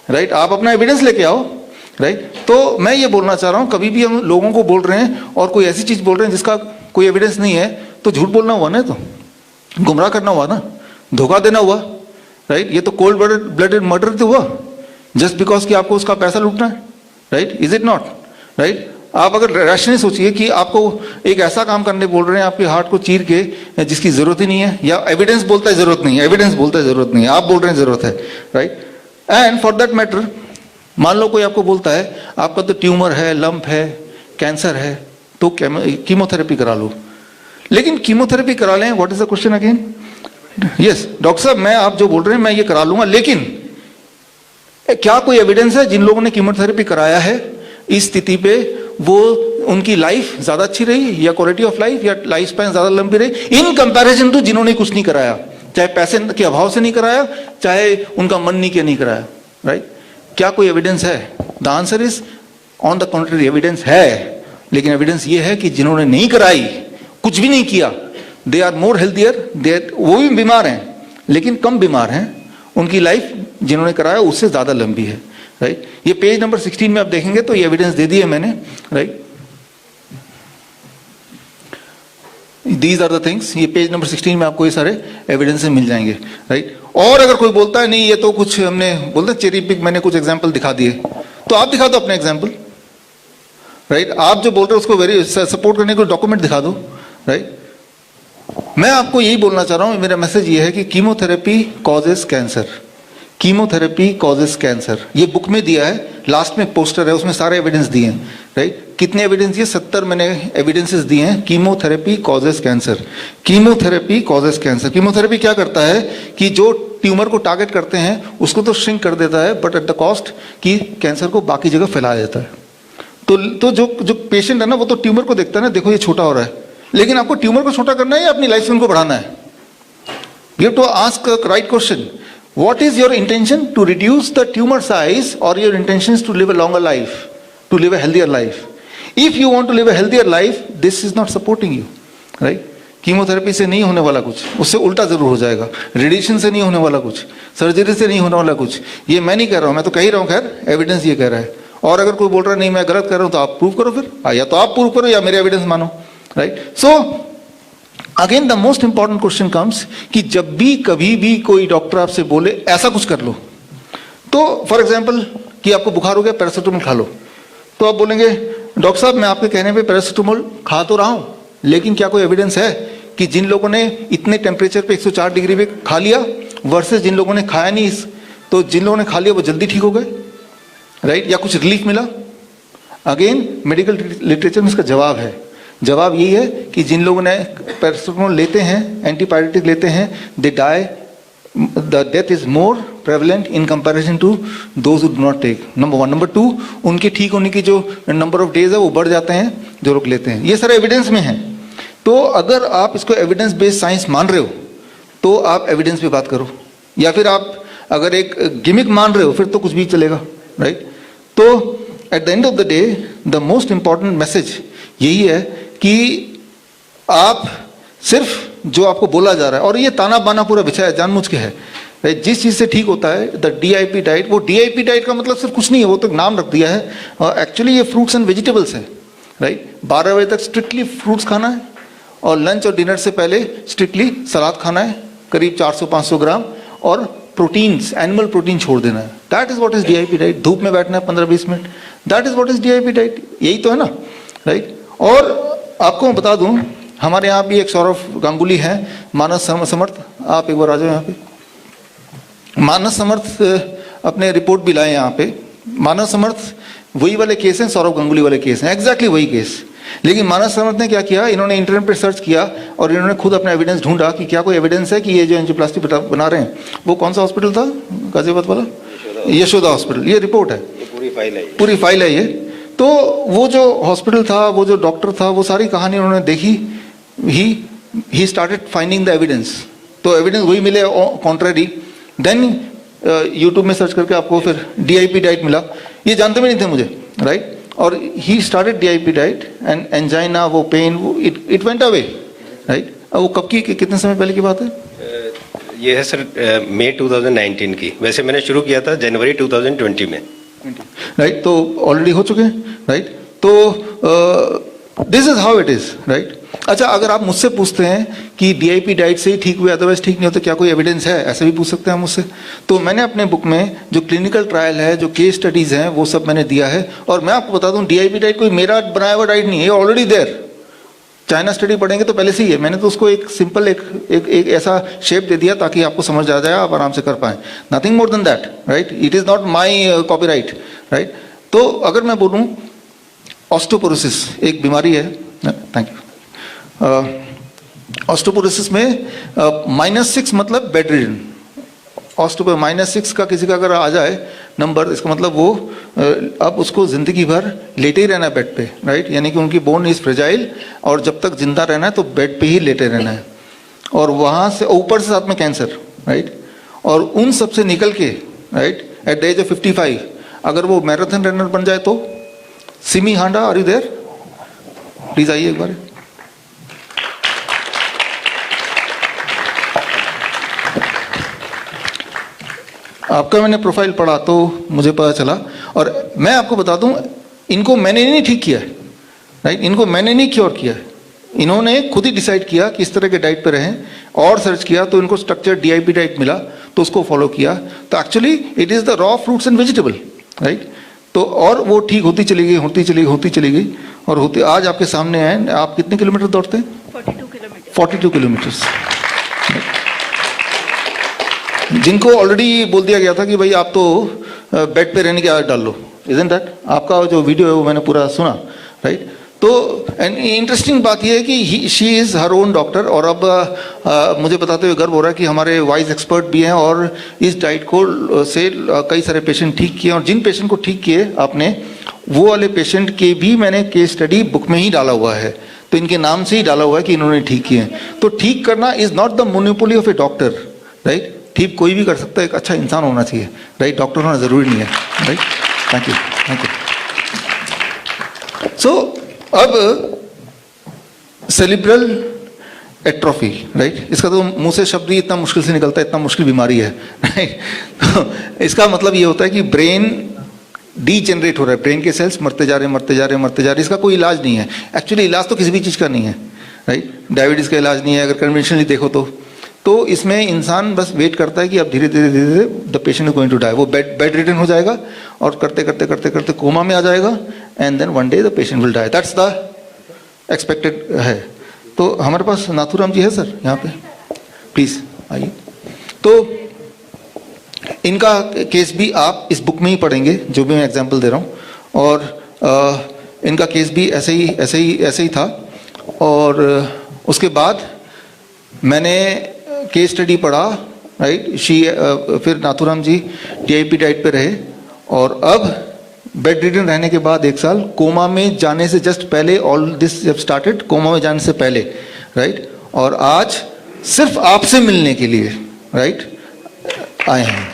राइट? आप अपना एविडेंस लेके आओ, राइट? तो मैं ये बोलना चाह रहा हूं, कभी भी हम लोगों को बोल रहे हैं और कोई ऐसी चीज बोल रहे हैं जिसका कोई एविडेंस नहीं है, तो झूठ बोलना हुआ ना, तो गुमराह करना हुआ ना, धोखा देना हुआ, राइट? ये तो कोल्ड ब्लडेड मर्डर तो हुआ, जस्ट बिकॉज कि आपको उसका पैसा लूटना है, right? Is it not, right? आप अगर रैशनली सोचिए कि आपको एक ऐसा काम करने बोल रहे हैं आपके हार्ट को चीर के जिसकी जरूरत ही नहीं है, या एविडेंस बोलता है जरूरत नहीं है, एविडेंस बोलता है जरूरत नहीं है, आप बोल रहे हैं जरूरत है, right? And for that matter, मान लो कोई आपको बोलता है आपका तो ट्यूमर है, लंप है, कैंसर है, तो कीमोथेरेपी करा लो। लेकिन कीमोथेरेपी करा लें, what is the question again? Yes doctor साहब, मैं आप जो बोल रहे हैं मैं ये करा लूंगा, लेकिन क्या कोई एविडेंस है जिन लोगों ने कीमोथेरेपी कराया है इस स्थिति पे वो उनकी लाइफ ज्यादा अच्छी रही, या क्वालिटी ऑफ लाइफ या लाइफ स्पैन ज्यादा लंबी रही इन कंपैरिजन टू जिन्होंने कुछ नहीं कराया, चाहे पैसे के अभाव से नहीं कराया, चाहे उनका मन नहीं किया नहीं कराया, राइट? क्या कोई एविडेंस है? The answer is on the contrary, evidence है, लेकिन एविडेंस ये है कि जिन्होंने नहीं कराई, कुछ भी नहीं किया, दे आर मोर हेल्थियर, वो भी बीमार हैं लेकिन कम बीमार हैं, उनकी लाइफ जिन्होंने कराया उससे ज्यादा लंबी है, राइट? ये पेज नंबर 16 में आप देखेंगे तो ये एविडेंस दे दी है मैंने, right? These are the things, ये पेज नंबर 16 में आपको ये सारे एविडेंस मिल जाएंगे, राइट? और अगर कोई बोलता है नहीं ये तो कुछ हमने बोलते चेरी पिक, मैंने कुछ एग्जांपल दिखा दिए, तो आप दिखा दो अपने एग्जांपल, राइट? आप जो बोल रहे हो उसको वेरी सपोर्ट करने को डॉक्यूमेंट दिखा दो, राइट? मैं आपको यही बोलना चाह रहा हूं, मेरा मैसेज ये है कि chemotherapy causes cancer, chemotherapy causes cancer, ये बुक में दिया है, लास्ट में पोस्टर है, उसमें सारे एविडेंस दिए हैं, राइट? कितने एविडेंस दिए? 70 मैंने एविडेंसेस दिए हैं। Chemotherapy causes cancer, chemotherapy causes cancer. Chemotherapy क्या करता है कि जो ट्यूमर को टारगेट करते हैं उसको तो श्रिंक कर देता है, बट एट द कॉस्ट कि कैंसर को बाकी जगह फैला देता है। तो जो पेशेंट है ना, वो तो ट्यूमर को देखता है ना, देखो ये छोटा हो रहा है, लेकिन आपको ट्यूमर को छोटा करना है या अपनी लाइफ स्पैन को बढ़ाना है? You have to ask right question. What is your intention? To reduce the tumor size, or your intention is to live a longer life, to live a healthier life? If you want to live a healthier life, this is not supporting you, right? Chemotherapy से नहीं होने वाला कुछ, उससे उल्टा जरूर हो जाएगा। रेडिएशन से नहीं होने वाला कुछ, सर्जरी से नहीं होने वाला कुछ। ये मैं नहीं कह रहा हूँ, मैं तो कह ही रहा हूँ, खैर एविडेंस ये कह रहा है। और अगर कोई बोल रहा है नहीं मैं गलत कर रहा हूँ, तो आप प्रूव करो फिर, या तो आप प्रूव करो या मेरे एविडेंस मानो, right? So again the most important question comes कि जब भी कभी भी कोई डॉक्टर आपसे बोले ऐसा कुछ कर लो, तो फॉर एग्जाम्पल कि आपको बुखार हो गया, पैरासीटामोल खा लो, तो आप बोलेंगे डॉक्टर साहब मैं आपके कहने पे पैरासीटामोल खा तो रहा हूं, लेकिन क्या कोई एविडेंस है कि जिन लोगों ने इतने टेम्परेचर पे 104 डिग्री पे खा लिया वर्सेस जिन लोगों ने खाया नहीं, तो जिन लोगों ने खा लिया वो जल्दी ठीक हो गए, राइट? या कुछ रिलीफ मिला? अगेन मेडिकल लिटरेचर में इसका जवाब है, जवाब यही है कि जिन लोगों ने पैरासीटामोल लेते हैं, एंटीबायोटिक लेते हैं, they die, the death is more prevalent in comparison to those who do not take, number 1। Number 2, उनके ठीक होने की जो नंबर ऑफ डेज है वो बढ़ जाते हैं जो लोग लेते हैं। ये सारा एविडेंस में है। तो अगर आप इसको एविडेंस बेस्ड साइंस मान रहे हो तो आप एविडेंस पे बात करो, या फिर आप अगर एक गिमिक मान रहे हो फिर तो कुछ भी चलेगा, राइट? तो at the end of the day the most important message यही है कि आप सिर्फ जो आपको बोला जा रहा है, और ये ताना बाना पूरा बिछाया जानबूझ के है, जिस चीज़ से ठीक होता है द DIP डाइट, वो DIP डाइट का मतलब सिर्फ कुछ नहीं है, वो तो नाम रख दिया है, और एक्चुअली ये फ्रूट्स एंड वेजिटेबल्स है, राइट? 12 बजे तक स्ट्रिक्टली फ्रूट्स खाना है, और लंच और डिनर से पहले स्ट्रिक्टली सलाद खाना है करीब 400-500 ग्राम, और प्रोटीन्स, एनिमल प्रोटीन छोड़ देना है। That is what is DIP diet. धूप में बैठना है 15-20 minute, that is what is DIP diet. यही तो है ना, राइट? और आपको मैं बता दूं, हमारे यहाँ भी एक सौरभ गांगुली है, मानस समर्थ, आप एक बार आ जाओ यहाँ पे। मानस समर्थ अपने रिपोर्ट भी लाए यहाँ पे। मानस समर्थ वही वाले केस हैं, सौरभ गांगुली वाले केस हैं, एग्जैक्टली वही केस। लेकिन मानस समर्थ ने क्या किया, इन्होंने इंटरनेट पर सर्च किया और इन्होंने खुद अपना एविडेंस ढूंढा कि क्या कोई एविडेंस है कि ये जो एंजियोप्लास्टी बना रहे हैं, वो कौन सा हॉस्पिटल था गाजियाबाद वाला, यशोदा हॉस्पिटल। ये रिपोर्ट है, पूरी फाइल है ये। तो वो जो हॉस्पिटल था, वो जो डॉक्टर था, वो सारी कहानी उन्होंने देखी, he started finding the evidence. तो एविडेंस वही मिले कॉन्ट्ररी, देन यूट्यूब में सर्च करके आपको फिर DIP डाइट मिला। ये जानते भी नहीं थे मुझे, राइट? और he started DIP diet and angina, वो पेन, वो इट वेंट अवे, राइट? वो कब की, कितने समय पहले की बात है? ये है सर मई 2019 की। वैसे मैंने शुरू किया था जनवरी 2020 में, राइट? तो ऑलरेडी हो चुके हैं, राइट? तो this is how it is, right? अच्छा, अगर आप मुझसे पूछते हैं कि DIP डाइट से ही ठीक हुए अदरवाइज ठीक नहीं होता, क्या कोई एविडेंस है, ऐसे भी पूछ सकते हैं मुझसे। तो मैंने अपने बुक में जो क्लिनिकल ट्रायल है, जो केस स्टडीज हैं, वो सब मैंने दिया है। और मैं आपको बता दूं, DIP डाइट कोई मेरा बनाया हुआ डाइट नहीं है, ऑलरेडी देयर। चाइना स्टडी पढ़ेंगे तो पहले से ही है, मैंने तो उसको एक सिंपल एक ऐसा शेप दे दिया ताकि आपको समझ आ जाए, आप आराम से कर पाएं। Nothing more than that, right? It is not my copyright, right? तो अगर मैं बोलूँ, ऑस्टियोपोरोसिस एक बीमारी है, थैंक यू। ऑस्टियोपोरोसिस में -6 मतलब बेड रिडन। ऑस्टियो -6 का किसी का अगर आ जाए नंबर, इसका मतलब वो अब उसको जिंदगी भर लेटे ही रहना है बेड पे, राइट? यानी कि उनकी बोन इज फ्रेजाइल, और जब तक जिंदा रहना है तो बेड पे ही लेटे रहना है। और वहाँ से ऊपर से साथ में कैंसर, राइट? और उन सब से निकल के, right, at the age of 55 अगर वो मैराथन रनर बन जाए तो, Simi Handa, are you there? Please आइए एक बार। आपका मैंने प्रोफाइल पढ़ा तो मुझे पता चला, और मैं आपको बता दूं, इनको मैंने नहीं ठीक किया है, राइट? इनको मैंने नहीं क्योर किया है, इन्होंने खुद ही डिसाइड किया कि इस तरह के डाइट पे रहें, और सर्च किया तो इनको स्ट्रक्चर DIP डाइट मिला, तो उसको फॉलो किया। तो actually it is the raw fruits and vegetable, right? तो और वो ठीक होती चली गई, और होती आज आपके सामने है। आप कितने किलोमीटर दौड़ते हैं? 42 किलोमीटर्स। जिनको ऑलरेडी बोल दिया गया था कि भाई आप तो बेड पे रहने की आदत डाल लो, इजंट दैट? आपका जो वीडियो है वो मैंने पूरा सुना, राइट? तो इंटरेस्टिंग बात यह है कि she is her own doctor, और अब मुझे बताते हुए गर्व हो रहा है कि हमारे वाइज एक्सपर्ट भी हैं, और इस डाइट को से कई सारे पेशेंट ठीक किए, और जिन पेशेंट को ठीक किए आपने, वो वाले पेशेंट के भी मैंने केस स्टडी बुक में ही डाला हुआ है। तो इनके नाम से ही डाला हुआ है कि इन्होंने ठीक किए हैं। तो ठीक करना is not the monopoly of A doctor, right? ठीक कोई भी कर सकता है, एक अच्छा इंसान होना चाहिए, राइट? डॉक्टर होना ज़रूरी नहीं है, right? Thank you, thank you. So अब सेरिब्रल एट्रोफी, राइट? इसका तो मुंह से शब्द ही इतना मुश्किल से निकलता है, इतना मुश्किल बीमारी है, राइट? तो इसका मतलब ये होता है कि ब्रेन डीजेनरेट हो रहा है, ब्रेन के सेल्स मरते जा रहे हैं, मरते जा रहे हैं, मरते जा रहे हैं। इसका कोई इलाज नहीं है, एक्चुअली इलाज तो किसी भी चीज़ का नहीं है, राइट? डायबिटीज़ का इलाज नहीं है अगर कन्वेंशनली देखो तो इसमें इंसान बस वेट करता है कि अब धीरे धीरे धीरे धीरे the patient is going to die, वो बेड रिटन हो जाएगा और करते करते करते करते कोमा में आ जाएगा, and then one day the patient will die. That's the expected है। तो हमारे पास नाथूराम जी है सर यहाँ पे, प्लीज आइए। तो इनका केस भी आप इस बुक में ही पढ़ेंगे जो भी मैं एग्जांपल दे रहा हूँ, और इनका केस भी ऐसे ही था। और उसके बाद मैंने केस स्टडी पढ़ा, राइट? फिर नाथूराम जी टीआईपी डाइट पे रहे, और अब बेड रिडन रहने के बाद 1 साल कोमा में जाने से जस्ट पहले, ऑल दिस जब स्टार्टेड कोमा में जाने से पहले, राइट? और आज सिर्फ आपसे मिलने के लिए, राइट, आए हैं।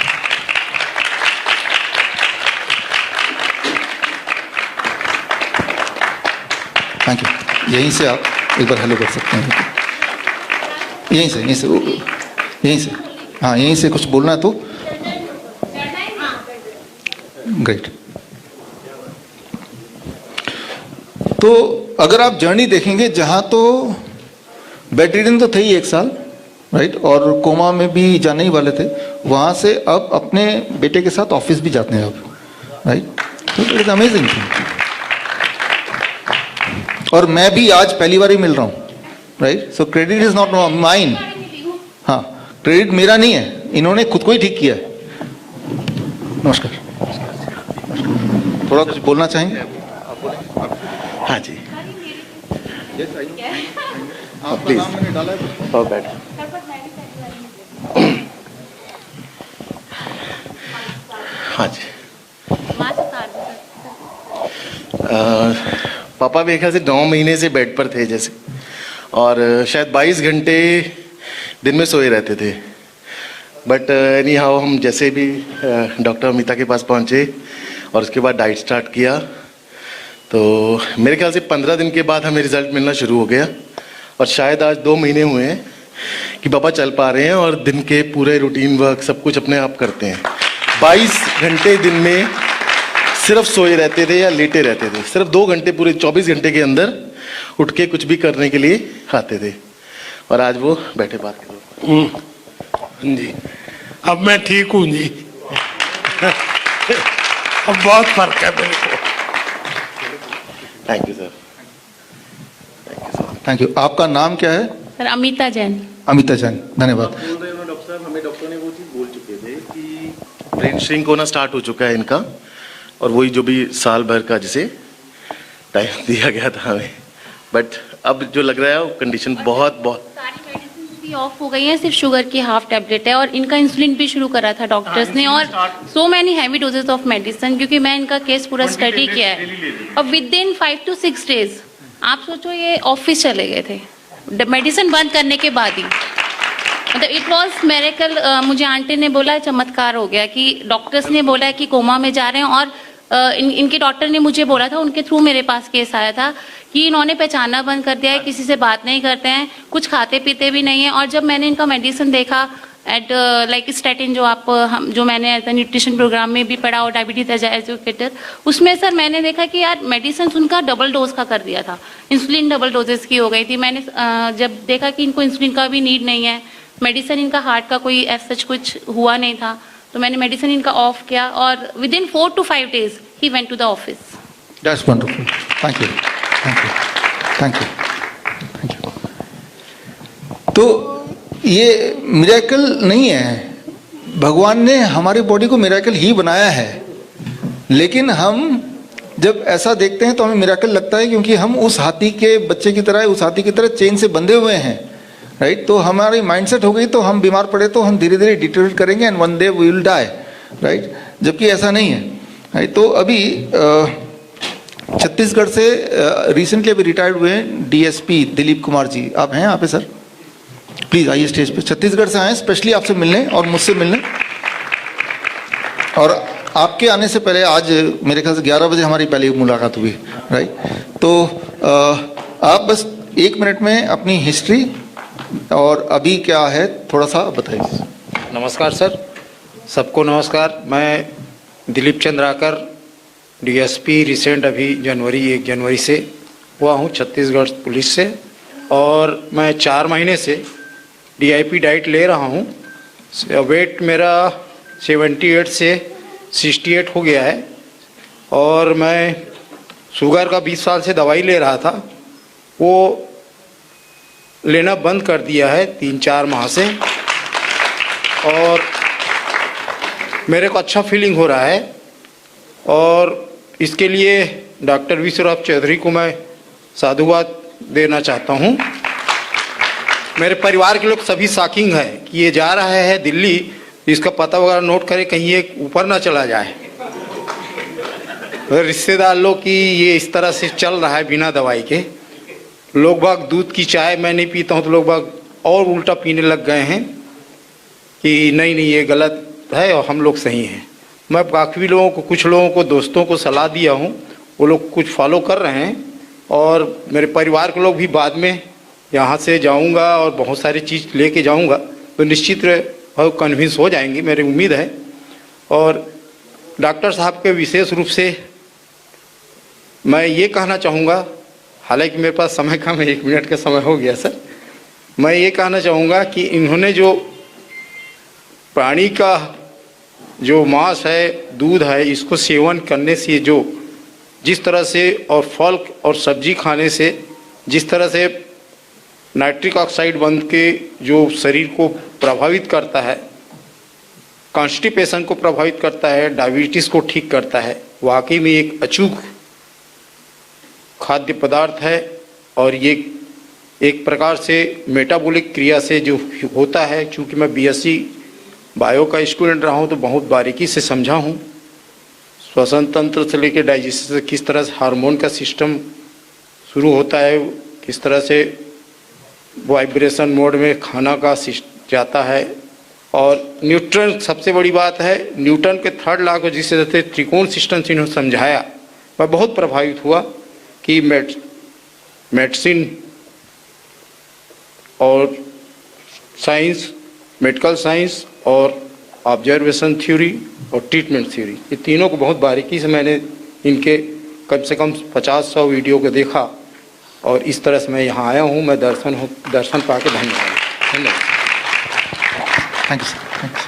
Thank you. यहीं से आप एक बार हेलो कर सकते हैं, यहीं से हाँ, यहीं से कुछ बोलना है तो ग्रेट। तो अगर आप जर्नी देखेंगे, जहां तो बेड रिडन तो थे ही 1 साल, राइट, और कोमा में भी जाने ही वाले थे, वहां से अब अपने बेटे के साथ ऑफिस भी जाते हैं अब, राइट? तो इट इज अमेजिंग थिंग। और मैं भी आज पहली बार ही मिल रहा हूँ, right? So credit is not mine, हाँ, क्रेडिट मेरा नहीं है, इन्होंने खुद को ही ठीक किया है। नमस्कार, थोड़ा कुछ बोलना चाहेंगे? हाँ जी, आपका नाम मैंने डाला है, और बैठ। हाँ जी, पापा मेरे ख्याल से 9 महीने से बेड पर थे जैसे, और शायद 22 घंटे दिन में सोए रहते थे। बट एनी हाउ हम जैसे भी डॉक्टर अमिता के पास पहुँचे और उसके बाद डाइट स्टार्ट किया, तो मेरे ख्याल से 15 दिन के बाद हमें रिजल्ट मिलना शुरू हो गया, और शायद आज 2 महीने हुए हैं कि पापा चल पा रहे हैं और दिन के पूरे रूटीन वर्क सब कुछ अपने आप करते हैं। 22 घंटे दिन में सिर्फ सोए रहते थे या लेटे रहते थे, सिर्फ 2 घंटे पूरे 24 घंटे के अंदर उठ के कुछ भी करने के लिए आते थे, और आज वो बैठे बात कर रहे हैं। जी, अब मैं ठीक हूँ जी। अब बहुत फर्क है मेरे को। Thank you sir. Thank you. आपका नाम क्या है? सर अमिता जैन। अमिता जैन, धन्यवाद। बोल रहे हो डॉक्टर साहब, हमें डॉक्टर ने वो चीज़ बोल चुके थे कि ब्रेन श्रिंक होना स्टार्ट हो चुका है इनका, और वही जो भी साल भर का जिसे टाइम दिया गया था हमें, बट अब जो लग रहा है वो कंडीशन बहुत सारी मेडिसिन भी ऑफ हो गई हैं, सिर्फ शुगर की हाफ टेबलेट है, और इनका इंसुलिन भी शुरू करा था डॉक्टर्स ने, और so many heavy doses of medicine, क्योंकि मैं इनका केस पूरा स्टडी किया है। और विद इन 5 to 6 डेज आप सोचो ये ऑफिस चले गए थे मेडिसिन बंद करने के बाद ही। मतलब इट वॉज मेरेकल। मुझे आंटी ने बोला चमत्कार हो गया कि डॉक्टर्स ने बोला कि कोमा में जा रहे हैं, और इनके डॉक्टर ने मुझे बोला था, उनके थ्रू मेरे पास केस आया था कि इन्होंने पहचानना बंद कर दिया है, किसी से बात नहीं करते हैं, कुछ खाते पीते भी नहीं है। और जब मैंने इनका मेडिसिन देखा एट लाइक स्टैटिन, जो मैंने एज न्यूट्रिशन प्रोग्राम में भी पढ़ा, और डायबिटीज एज एजुकेटर, उसमें सर मैंने देखा कि यार मेडिसिन उनका डबल डोज का कर दिया था, इंसुलिन डबल डोजेस की हो गई थी। मैंने जब देखा कि इनको इंसुलिन का भी नीड नहीं है, मेडिसिन इनका हार्ट का कोई ऐसा कुछ हुआ नहीं था, तो मैंने मेडिसिन इनका ऑफ किया, और विद इन 4 to 5 days ही went to the office. That's wonderful, thank you, thank you, thank you, thank you. तो ये मिरेकल नहीं है, भगवान ने हमारी बॉडी को मिरेकल ही बनाया है, लेकिन हम जब ऐसा देखते हैं तो हमें मिरेकल लगता है, क्योंकि हम उस हाथी के बच्चे की तरह, उस हाथी की तरह चेन से बंधे हुए हैं, राइट? तो हमारी माइंडसेट हो गई, तो हम बीमार पड़े तो हम धीरे धीरे डिटेरियोरेट करेंगे, and one day we will die, right? जबकि ऐसा नहीं है, राइट? तो अभी छत्तीसगढ़ से रिसेंटली अभी रिटायर्ड हुए हैं डीएसपी दिलीप कुमार जी, आप हैं यहाँ पे सर? प्लीज आइए स्टेज पे। छत्तीसगढ़ से आए स्पेशली आपसे मिलने और मुझसे मिलने, और आपके आने से पहले आज मेरे ख्याल से 11 बजे हमारी पहली मुलाकात हुई, राइट? तो आप बस 1 मिनट में अपनी हिस्ट्री और अभी क्या है थोड़ा सा बताइए। नमस्कार सर, सबको नमस्कार। मैं दिलीप चंद्राकर, डीएसपी रिसेंट अभी 1 जनवरी से हुआ हूँ छत्तीसगढ़ पुलिस से, और मैं 4 महीने से डीआईपी डाइट ले रहा हूँ। वेट मेरा 78 से 68 हो गया है, और मैं शुगर का 20 साल से दवाई ले रहा था, वो लेना बंद कर दिया है 3-4 माह से, और मेरे को अच्छा फीलिंग हो रहा है। और इसके लिए डॉक्टर विश्वराज चौधरी को मैं साधुवाद देना चाहता हूँ। मेरे परिवार के लोग सभी शॉकिंग है कि ये जा रहा है दिल्ली, इसका पता वगैरह नोट करे कहीं ये ऊपर ना चला जाए। रिश्तेदार लोग कि ये इस तरह से चल रहा है बिना दवाई के। लोग बाग दूध की चाय मैं नहीं पीता हूँ तो लोग बाग और उल्टा पीने लग गए हैं कि नहीं नहीं ये गलत है और हम लोग सही हैं। मैं काफ़ी लोगों को, कुछ लोगों को, दोस्तों को सलाह दिया हूँ, वो लोग कुछ फॉलो कर रहे हैं, और मेरे परिवार के लोग भी बाद में यहाँ से जाऊँगा और बहुत सारी चीज़ लेके जाऊँगा तो निश्चित कन्विंस हो जाएंगे, मेरी उम्मीद है। और डॉक्टर साहब के विशेष रूप से मैं ये कहना चाहूँगा, हालांकि मेरे पास समय कम है, 1 मिनट का समय हो गया सर, मैं ये कहना चाहूँगा कि इन्होंने जो प्राणी का जो मांस है, दूध है, इसको सेवन करने से जो जिस तरह से, और फल और सब्जी खाने से जिस तरह से नाइट्रिक ऑक्साइड बन के जो शरीर को प्रभावित करता है, कॉन्स्टिपेशन को प्रभावित करता है, डायबिटीज़ को ठीक करता है, वाकई में एक अचूक खाद्य पदार्थ है। और ये एक प्रकार से मेटाबॉलिक क्रिया से जो होता है, चूँकि मैं बीएससी बायो का स्टूडेंट रहा हूँ तो बहुत बारीकी से समझा हूँ, श्वसन तंत्र से लेकर डाइजेशन से किस तरह से हार्मोन का सिस्टम शुरू होता है, किस तरह से वाइब्रेशन मोड में खाना का जाता है। और न्यूट्रन सबसे बड़ी बात है, न्यूटन के 3rd लॉ को जिस तरह से त्रिकोण सिस्टम से इन्होंने समझाया, मैं बहुत प्रभावित हुआ कि मेडिसिन और साइंस, मेडिकल साइंस और ऑब्जर्वेशन थ्योरी और ट्रीटमेंट थ्योरी, ये तीनों को बहुत बारीकी से मैंने इनके कम से कम 50-100 वीडियो को देखा, और इस तरह से मैं यहाँ आया हूँ। मैं दर्शन पाके धन्यवाद। Thank you sir, thank you.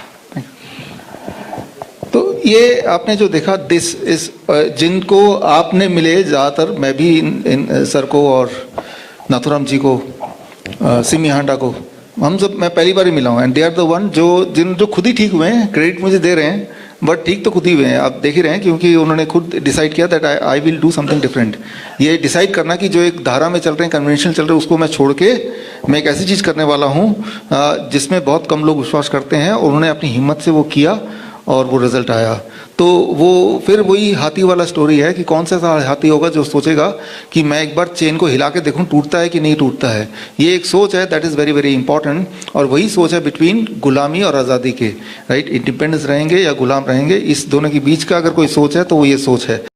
तो ये आपने जो देखा, दिस इज जिनको आपने मिले ज़्यादातर, मैं भी इन सर को और नाथुराम जी को, सिमी हांडा को, हम सब मैं पहली बार ही मिला हूँ, and they are the one जो खुद ही ठीक हुए हैं। क्रेडिट मुझे दे रहे हैं, बट ठीक तो खुद ही हुए हैं, आप देख ही रहे हैं, क्योंकि उन्होंने खुद डिसाइड किया that I will do something different. ये डिसाइड करना कि जो एक धारा में चल रहे हैं, कन्वेंशनल चल रहे हैं, उसको मैं छोड़ के मैं एक ऐसी चीज़ करने वाला हूँ जिसमें बहुत कम लोग विश्वास करते हैं, और उन्होंने अपनी हिम्मत से वो किया और वो रिजल्ट आया। तो वो फिर वही हाथी वाला स्टोरी है कि कौन सा हाथी होगा जो सोचेगा कि मैं एक बार चेन को हिला के देखूं टूटता है कि नहीं टूटता है। ये एक सोच है, that is very very important, और वही सोच है बिटवीन गुलामी और आज़ादी के, राइट? इंडिपेंडेंस रहेंगे या गुलाम रहेंगे, इस दोनों के बीच का अगर कोई सोच है तो वो ये सोच है।